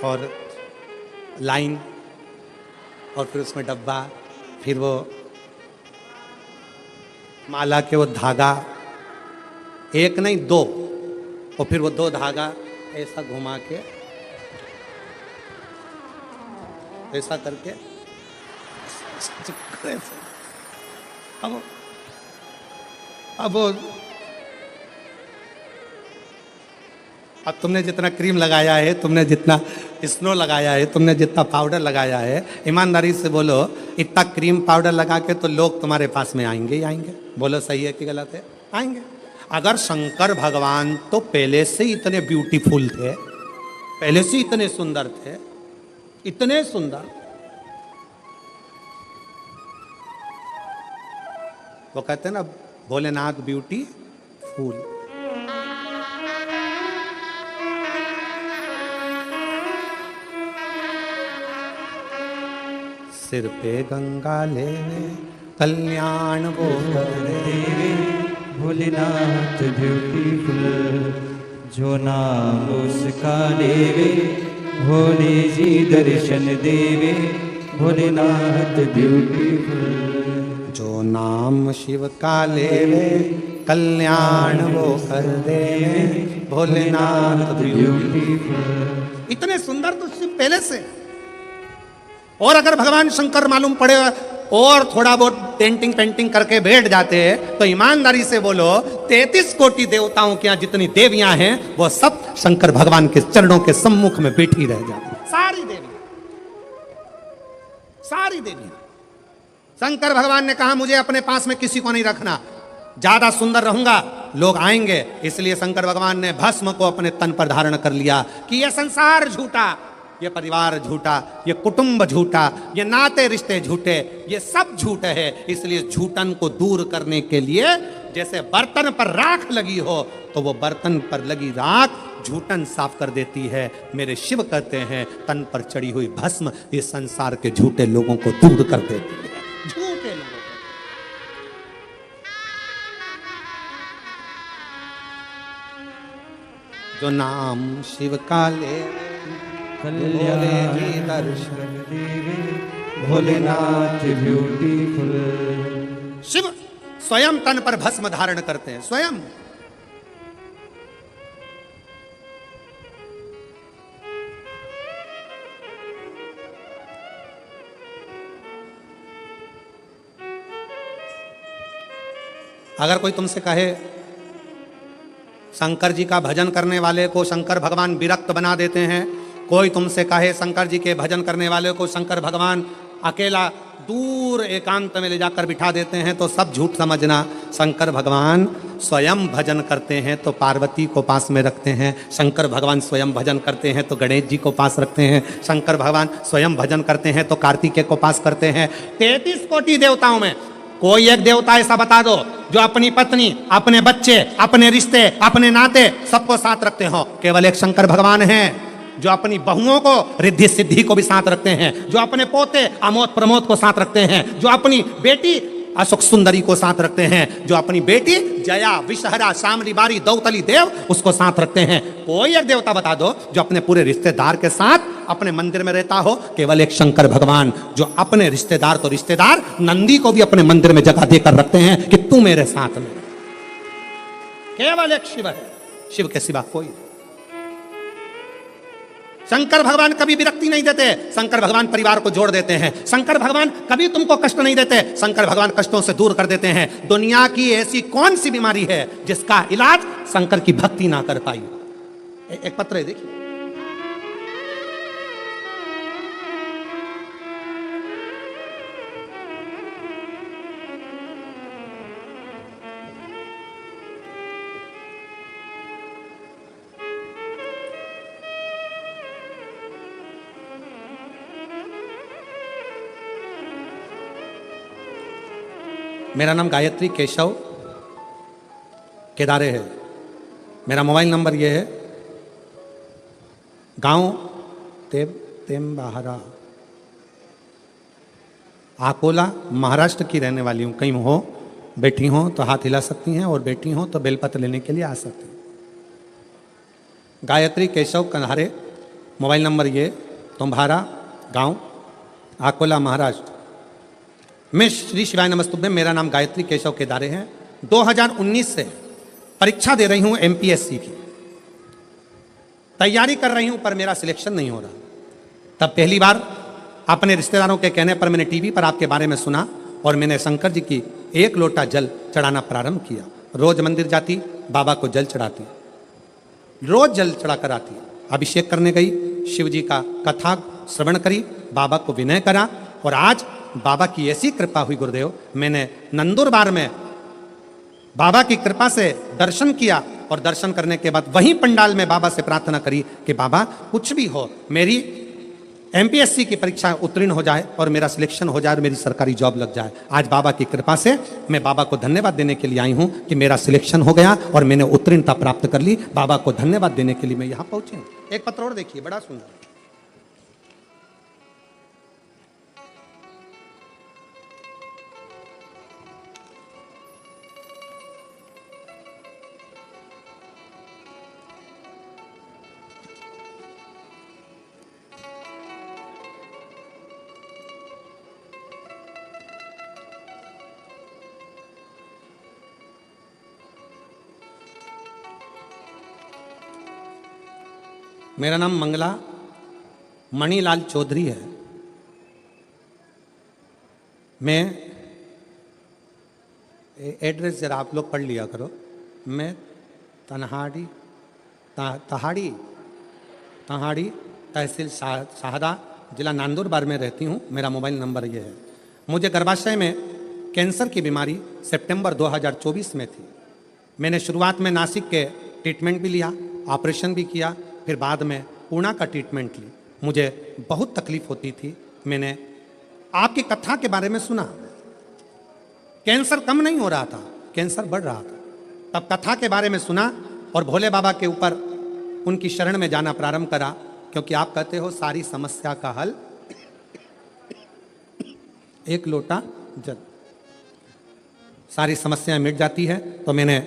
और लाइन और फिर उसमें डब्बा, फिर वो माला के वो धागा, एक नहीं दो, और फिर वो दो धागा ऐसा घुमा के ऐसा करके अब तुमने जितना क्रीम लगाया है, तुमने जितना स्नो लगाया है, तुमने जितना पाउडर लगाया है, ईमानदारी से बोलो, इतना क्रीम पाउडर लगा के तो लोग तुम्हारे पास में आएंगे ही आएंगे। बोलो सही है कि गलत है? आएंगे। अगर शंकर भगवान तो पहले से ही इतने ब्यूटीफुल थे, पहले से इतने सुंदर थे, इतने सुंदर, वो कहते हैं ना भोलेनाथ ब्यूटी फूल। सिर पे गंगा लेवे कल्याण वो कर देवे, भोलेनाथ ब्यूटीफुल, जो नाम उसका लेवे भोले जी दर्शन देवे, भोलेनाथ ब्यूटीफुल। जो नाम शिव का लेवे कल्याण वो कर देवे, भोलेनाथ ब्यूटीफुल। इतने सुंदर तो शिव पहले से। और अगर भगवान शंकर मालूम पड़े और थोड़ा बहुत पेंटिंग पेंटिंग करके बैठ जाते हैं तो ईमानदारी से बोलो 33 कोटि देवताओं के यहाँ जितनी देवियां हैं वो सब शंकर भगवान के चरणों के सम्मुख में बैठी रह जाती। सारी देवियां, सारी देवियां। शंकर भगवान ने कहा मुझे अपने पास में किसी को नहीं रखना, ज्यादा सुंदर रहूंगा लोग आएंगे, इसलिए शंकर भगवान ने भस्म को अपने तन पर धारण कर लिया कि यह संसार झूठा, ये परिवार झूठा, ये कुटुंब झूठा, ये नाते रिश्ते झूठे, ये सब झूठ है। इसलिए झूठन को दूर करने के लिए जैसे बर्तन पर राख लगी हो तो वो बर्तन पर लगी राख झूठन साफ कर देती है। मेरे शिव कहते हैं तन पर चढ़ी हुई भस्म इस संसार के झूठे लोगों को दूर कर देती है, झूठे लोगों को। जो नाम शिव का ले कल्याण जी दर्शन देवे, भोलेनाथ ब्यूटीफुल। शिव स्वयं तन पर भस्म धारण करते हैं, स्वयं। अगर कोई तुमसे कहे शंकर जी का भजन करने वाले को शंकर भगवान विरक्त बना देते हैं, कोई तुमसे कहे शंकर जी के भजन करने वाले को शंकर भगवान अकेला दूर एकांत में ले जाकर बिठा देते हैं, तो सब झूठ समझना। शंकर भगवान स्वयं भजन करते हैं तो पार्वती को पास में रखते हैं, शंकर भगवान स्वयं भजन करते हैं तो गणेश जी को पास रखते हैं, शंकर भगवान स्वयं भजन करते हैं तो कार्तिकेय को पास करते हैं। 33 कोटि देवताओं में कोई एक देवता ऐसा बता दो जो अपनी पत्नी, अपने बच्चे, अपने रिश्ते, अपने नाते सबको साथ रखते हो। केवल एक शंकर भगवान हैं जो अपनी बहुओं को रिद्धि सिद्धि को भी साथ रखते हैं, जो अपने पोते अमोद प्रमोद को साथ रखते हैं, जो अपनी बेटी अशोक सुंदरी को साथ रखते हैं, जो अपनी बेटी जया विषहरा शामली बारी दौतली देव उसको साथ रखते हैं। कोई एक देवता बता दो जो अपने पूरे रिश्तेदार के साथ अपने मंदिर में रहता हो। केवल एक शंकर भगवान जो अपने रिश्तेदार तो रिश्तेदार नंदी को भी अपने मंदिर में जगह देकर रखते हैं कि तू मेरे साथ में। केवल एक शिव है, शिव के सिवा कोई नहीं। शंकर भगवान कभी विरक्ति नहीं देते, शंकर भगवान परिवार को जोड़ देते हैं, शंकर भगवान कभी तुमको कष्ट नहीं देते, शंकर भगवान कष्टों से दूर कर देते हैं। दुनिया की ऐसी कौन सी बीमारी है जिसका इलाज शंकर की भक्ति ना कर पाई? एक पत्र है, देखिए। मेरा नाम गायत्री केशव केदारे है। मेरा मोबाइल नंबर ये है, गांव तेम्बाहरा, अकोला, महाराष्ट्र की रहने वाली हूँ। कहीं हो, बैठी हो तो हाथ हिला सकती हैं, और बैठी हो तो बेलपत्र लेने के लिए आ सकती हैं। गायत्री केशव कन्हारे, मोबाइल नंबर ये, तुम्हारा गांव अकोला, महाराष्ट्र। मैं श्री शिवाय नमस्तुभ्यं। मेरा नाम गायत्री केशव केदारे है। 2019 से परीक्षा दे रही हूँ एमपीएससी की, तैयारी कर रही हूँ, पर मेरा सिलेक्शन नहीं हो रहा। तब पहली बार अपने रिश्तेदारों के कहने पर मैंने टीवी पर आपके बारे में सुना, और मैंने शंकर जी की 1 लोटा जल चढ़ाना प्रारंभ किया। रोज मंदिर जाती, बाबा को जल चढ़ाती, रोज जल चढ़ा कर आती। अभिषेक करने गई, शिव जी का कथा श्रवण करी, बाबा को विनय करा, और आज बाबा की ऐसी कृपा हुई गुरुदेव, मैंने नंदुरबार में बाबा की कृपा से दर्शन किया, और दर्शन करने के बाद वहीं पंडाल में बाबा से प्रार्थना करी कि बाबा कुछ भी हो, मेरी एमपीएससी की परीक्षा उत्तीर्ण हो जाए और मेरा सिलेक्शन हो जाए और मेरी सरकारी जॉब लग जाए। आज बाबा की कृपा से मैं बाबा को धन्यवाद देने के लिए आई हूं कि मेरा सिलेक्शन हो गया और मैंने उत्तीर्णता प्राप्त कर ली। बाबा को धन्यवाद देने के लिए मैं यहां पहुंची हूं। एक पत्र और देखिए, बड़ा सुंदर। मेरा नाम मंगला मणिलाल चौधरी है। मैं एड्रेस जरा आप लोग पढ़ लिया करो। मैं तहाड़ी तहसील शाहदा, जिला नंदुरबार में रहती हूँ। मेरा मोबाइल नंबर ये है। मुझे गर्भाशय में कैंसर की बीमारी सितंबर 2024 में थी। मैंने शुरुआत में नासिक के ट्रीटमेंट भी लिया, ऑपरेशन भी किया, फिर बाद में पूना का ट्रीटमेंट ली। मुझे बहुत तकलीफ होती थी। मैंने आपकी कथा के बारे में सुना। कैंसर कम नहीं हो रहा था, कैंसर बढ़ रहा था। तब कथा के बारे में सुना और भोले बाबा के ऊपर उनकी शरण में जाना प्रारंभ करा, क्योंकि आप कहते हो सारी समस्या का हल 1 लोटा जल, सारी समस्याएं मिट जाती है। तो मैंने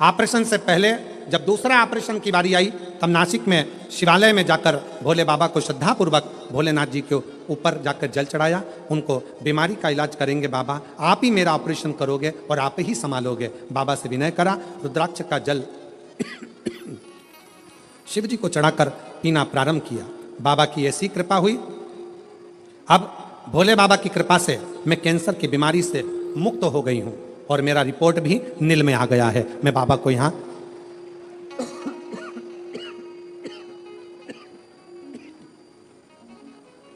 ऑपरेशन से पहले, जब दूसरा ऑपरेशन की बारी आई, तब नासिक में शिवालय में जाकर भोले बाबा को श्रद्धापूर्वक भोलेनाथ जी के ऊपर जाकर जल चढ़ाया। उनको बीमारी का इलाज करेंगे बाबा, आप ही मेरा ऑपरेशन करोगे और आप ही संभालोगे। बाबा से विनय करा, रुद्राक्ष का जल शिव जी को चढ़ाकर पीना प्रारंभ किया। बाबा की ऐसी कृपा हुई, अब भोले बाबा की कृपा से मैं कैंसर की बीमारी से मुक्त हो गई हूँ और मेरा रिपोर्ट भी नील में आ गया है। मैं बाबा को यहाँ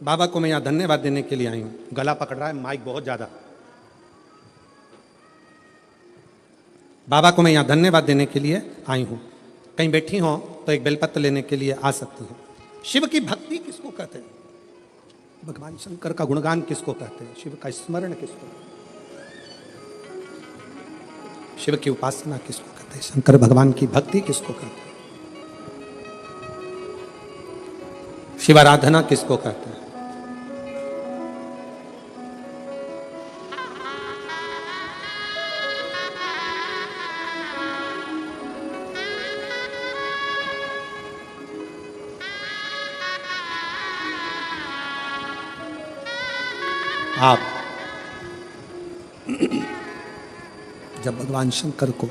बाबा को मैं यहाँ धन्यवाद देने के लिए आई हूँ। गला पकड़ रहा है माइक बहुत ज़्यादा। बाबा को मैं यहाँ धन्यवाद देने के लिए आई हूँ। कहीं बैठी हो तो एक बेलपत्र लेने के लिए आ सकती हो। शिव की भक्ति किसको कहते हैं? भगवान शंकर का गुणगान किसको कहते हैं? शिव का स्मरण किसको? शिव की उपासना किसको कहते हैं? शंकर भगवान की भक्ति किसको कहते हैं? शिवाराधना किसको कहते हैं? आप जब भगवान शंकर को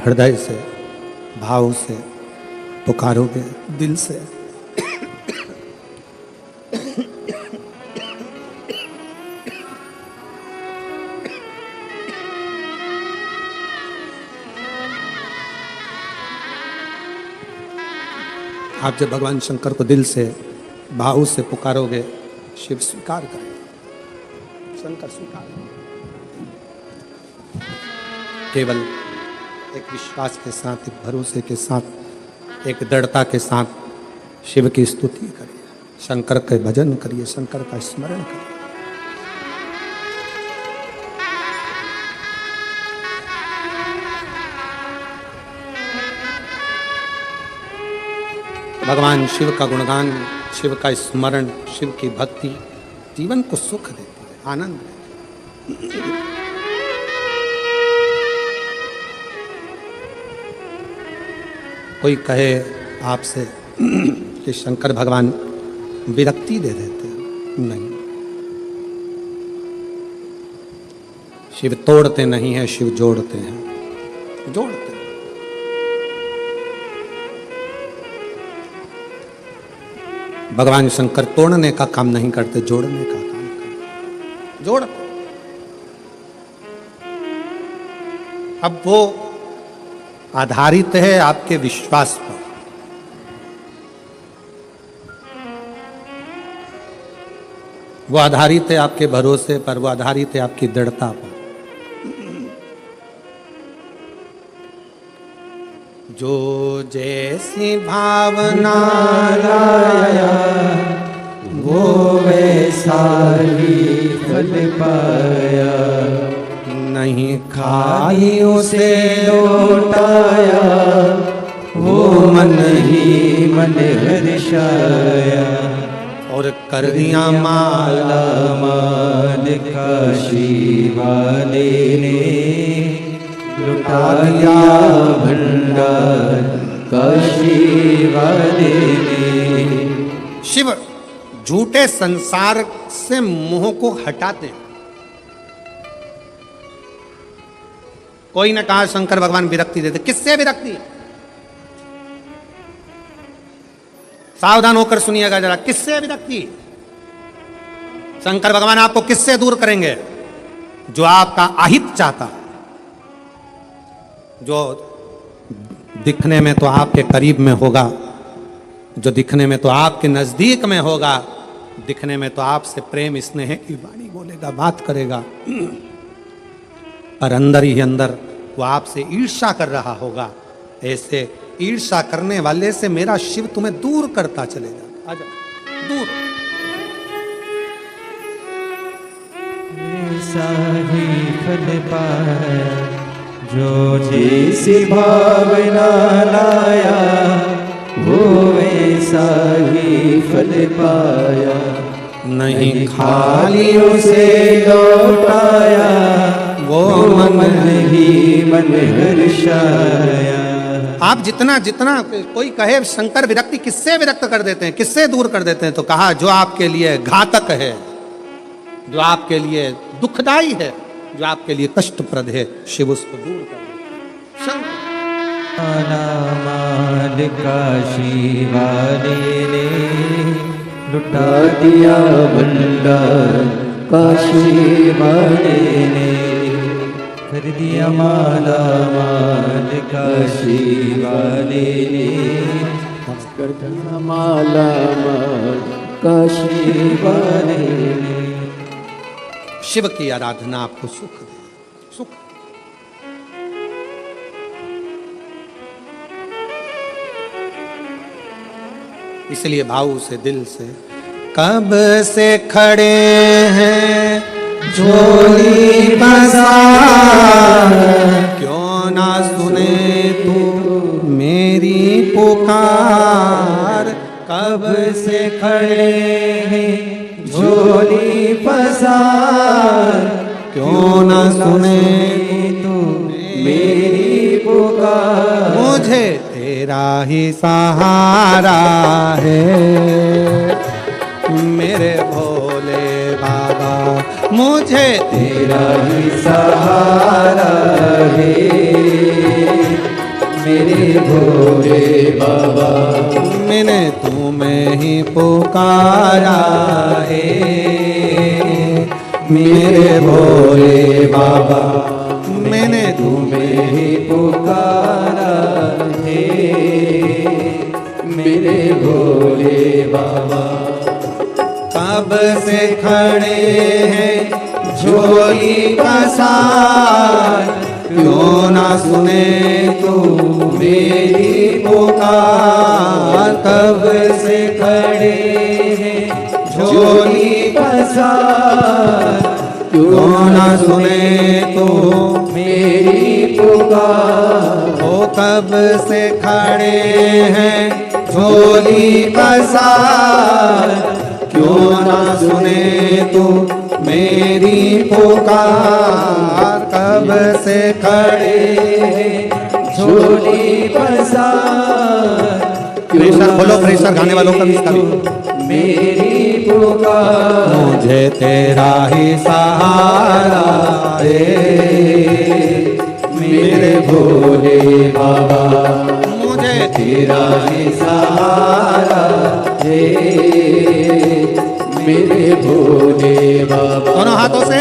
हृदय से, भाव से पुकारोगे, दिल से, आप जब भगवान शंकर को दिल से, भाव से पुकारोगे, शिव स्वीकार करें, शंकर स्वीकार। केवल एक विश्वास के साथ, एक भरोसे के साथ, एक दृढ़ता के साथ शिव की स्तुति करिए, शंकर के भजन करिए, शंकर का स्मरण करिए। भगवान शिव का गुणगान, शिव का स्मरण, शिव की भक्ति जीवन को सुख देती है, आनंद देती है। कोई कहे आपसे कि शंकर भगवान विरक्ति दे देते हैं, नहीं, शिव तोड़ते नहीं है, शिव जोड़ते हैं, जोड़ते हैं। भगवान शंकर तोड़ने का काम नहीं करते, जोड़ने का काम करते, जोड़ते। अब वो आधारित है आपके विश्वास पर। वो आधारित है आपके भरोसे पर, वो आधारित है आपकी दृढ़ता पर। जो जैसी भावना लाया वो वैसा ही फल पाया, नहीं खाई उसे लौटाया वो मन ही मन हर्षाया, और कर दिया माला माल काशी वाले ने, लुटा दिया भंडार काशी वाले ने। शिव झूठे संसार से मोह को हटाते हैं। कोई ने कहा शंकर भगवान विरक्ति देते, किससे विरक्ति? सावधान होकर सुनिएगा जरा, किससे विरक्ति? शंकर भगवान आपको किससे दूर करेंगे? जो आपका अहित चाहता, जो दिखने में तो आपके करीब में होगा, जो दिखने में तो आपके नजदीक में होगा, दिखने में तो आपसे प्रेम स्नेह की वाणी बोलेगा, बात करेगा, पर अंदर ही अंदर वो आपसे ईर्ष्या कर रहा होगा। ऐसे ईर्ष्या करने वाले से मेरा शिव तुम्हें दूर करता चलेगा। आजा दूर। ऐसा ही फल पाया जो जैसी भावना लाया, वो वैसा ही फल पाया, नहीं खाली उसे लौटाया वो मन ही मन हर्षाया। आप जितना जितना कोई कहे शंकर विरक्ति, किससे विरक्त कर देते हैं, किससे दूर कर देते हैं? तो कहा जो आपके लिए घातक है, जो आपके लिए दुखदाई है, जो आपके लिए कष्टप्रद है, शिव उसको दूर कर देते हैं। माल काशी वाले ने, लुटा दिया भंडार काशी वाले ने, कर दिया माला माल काशी वाले ने, कर दिया माला माल काशी वाले ने। शिव की आराधना आपको सुख दे, सुख। इसलिए भाव से, दिल से, कब से खड़े हैं झोली पसार, क्यों ना सुने तू मेरी पुकार। कब से खड़े हैं झोली पसार, क्यों ना सुने तू मेरी पुकार। मुझे तेरा ही सहारा है मेरे भोले बाबा, मुझे तेरा ही सहारा है मेरे भोले बाबा। मैंने तुम्हें ही पुकारा है मेरे भोले बाबा, मैंने तुम्हें ही पुकारा है मेरे भोले बाबा। कब से खड़े हैं झोली पसार, क्यों ना सुने तू मेरी पुकार। कब से खड़े हैं झोली पसार, क्यों ना सुने तू मेरी पुकार। ओ कब से खड़े हैं झोली पसार, क्यों ना सुने तू मेरी पुकार। कब से खड़े झोली पसार, प्रेशर बोलो, प्रेशर गाने वालों का भी इसका भी। मेरी पुकार, मुझे तेरा ही सहारा है, मेरे भोले बाबा मुझे तेरा ही सहारा है, मेरे भोले बाबा। दोनों हाथों से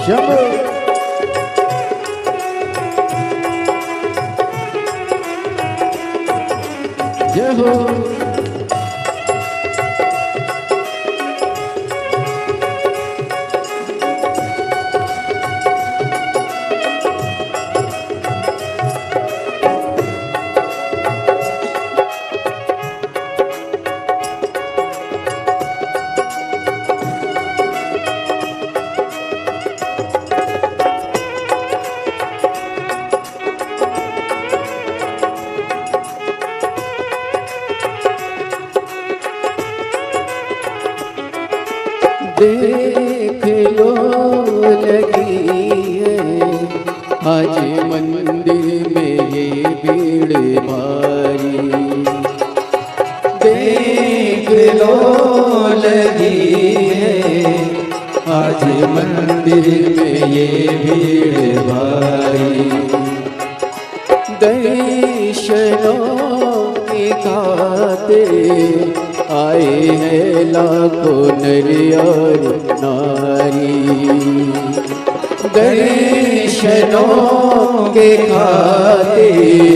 शंभो जय हो। देख लो लगी है आज मंदिर में ये भीड़ भारी, देख लो लगी है आज मंदिर में ये भीड़ भारी। दर्शनों की खातिर आए हैं लाखों नर और नारी, दर्शनों के खातिर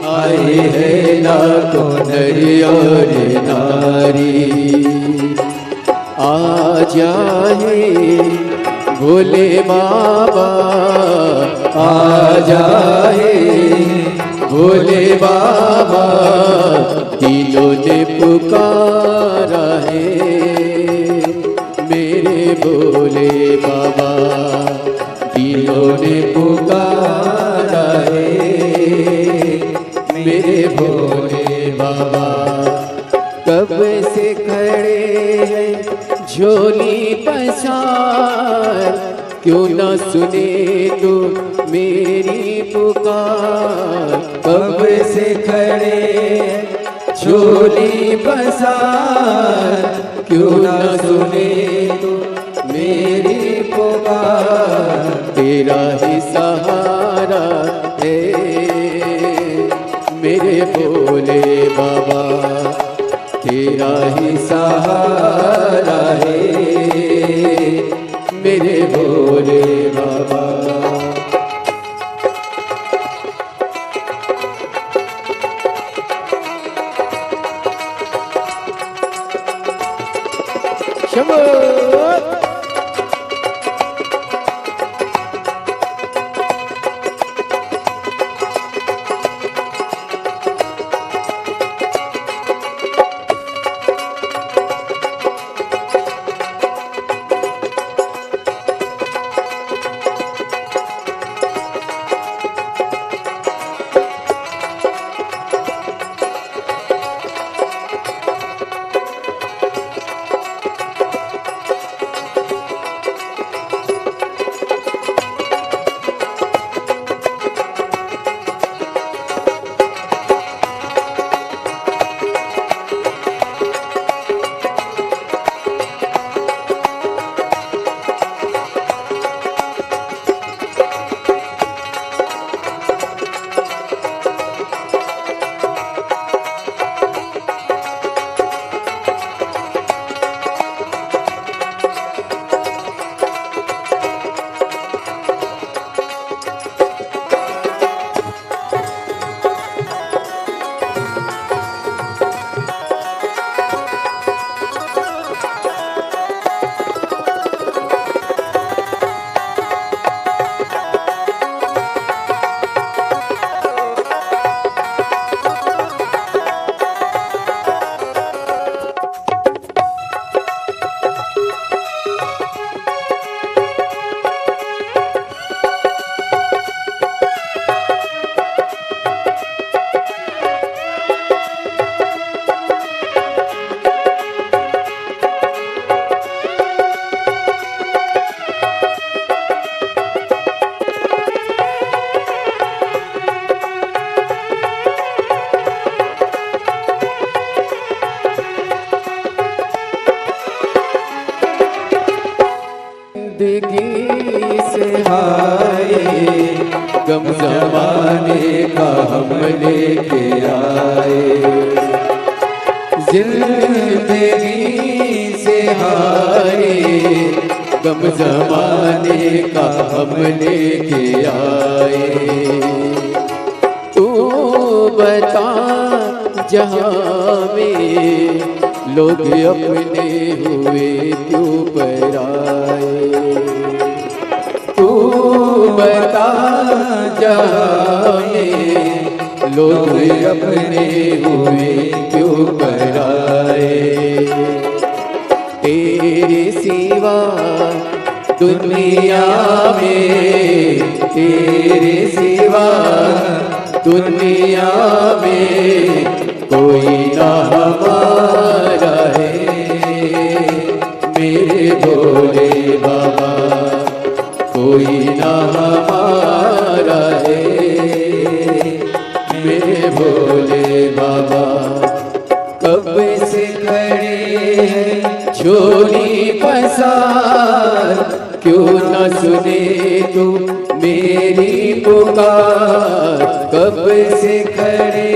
आए हैं लाखों नर और नारी। आ जाए भोले बाबा, आ जाए भोले बाबा, दिलों ने पुकारा है, मेरे भोले बाबा दिलों ने पुकारा है, मेरे भोले बाबा। कब से खड़े हैं झोली पसार, क्यों ना सुने तो मेरी पुकार। कब से खड़े झोली पसार, क्यों ना सुने तो मेरी पुकार। तेरा ही सहारा है, मेरे भोले बाबा तेरा ही सहारा है, मेरे भोले बाबा। शंभो लेके आए। जिंदगी से हारे गम जमाने का हम लेके आए। तू बता जहाँ में लोग अपने हुए क्यों पराए। तू बता जहाँ में लोग अपने हुए क्यों पराए। तेरे सिवा दुनिया में, तेरे सिवा दुनिया में कोई ना हमारा है। मेरे भोले बाबा कोई ना हमारा है। मेरे भोले बाबा कब से खड़े हैं झोली पसार, क्यों न सुने तू मेरी पुकार। कब से खड़े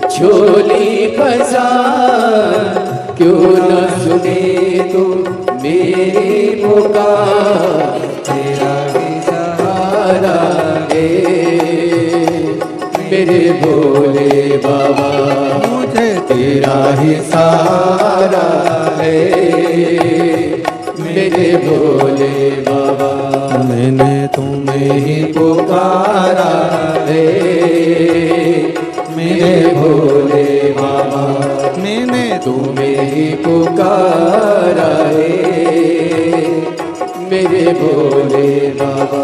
झोली पसार, क्यों न सुने तू मेरी पुकार। तेरा ही सहारा है मेरे भोले बाबा, मुझे तेरा ही सहारा है मेरे भोले बाबा। मैंने तुम्हें ही पुकारा है मेरे भोले बाबा। मैंने तुम्हें ही पुकारा है मेरे भोले बाबा।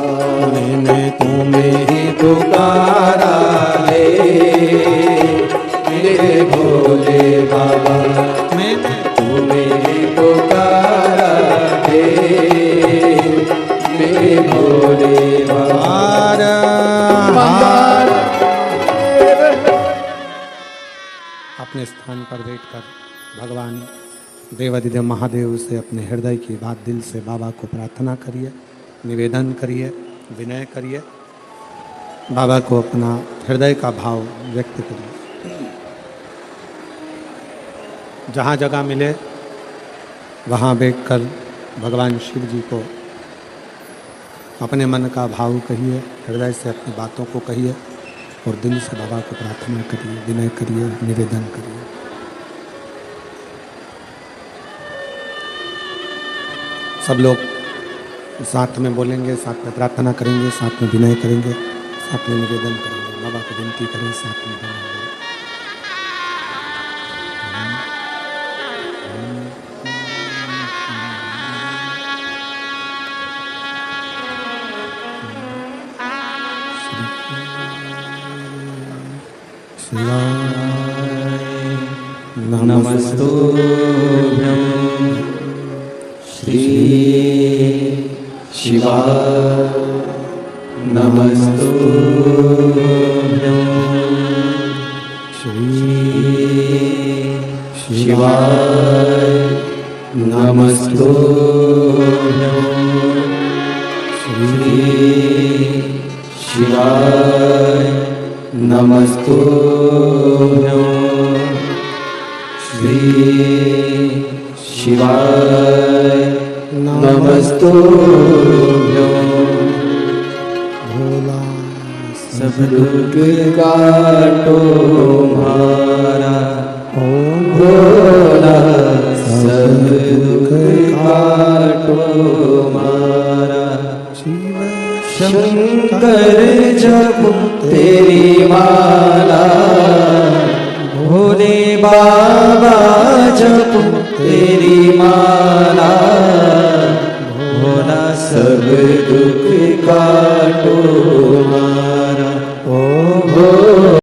मैंने तुम्हें ही पुकारा है मेरे भोले बाबा। मैंने तुम्हें ही पुकारा है मेरे भोले बाबा। अपने स्थान पर बैठकर भगवान देवाधिदेव महादेव से अपने हृदय की बात दिल से बाबा को प्रार्थना करिए, निवेदन करिए, विनय करिए, बाबा को अपना हृदय का भाव व्यक्त करिए। जहाँ जगह मिले वहाँ बैठकर भगवान शिव जी को अपने मन का भाव कहिए, हृदय से अपनी बातों को कहिए और दिल से बाबा को प्रार्थना करिए, विनय करिए, निवेदन करिए। सब लोग साथ में बोलेंगे, साथ में प्रार्थना करेंगे, साथ में विनय करेंगे, साथ में निवेदन करेंगे, बाबा को विनती करें, साथ में विनय करें। नमस्तुभ्यं श्री शिवाय। नमस्तुभ्यं श्री शिवाय। नमस्तुभ्यं श्री शिवाय। नमस्तुभ्यं श्री शिवाय। नमस्तुभ्यं भोला सब दुख काटो मारा। ओम भोला सब दुख काटो मारा। शंकर जप तेरी माला, भोले बाबा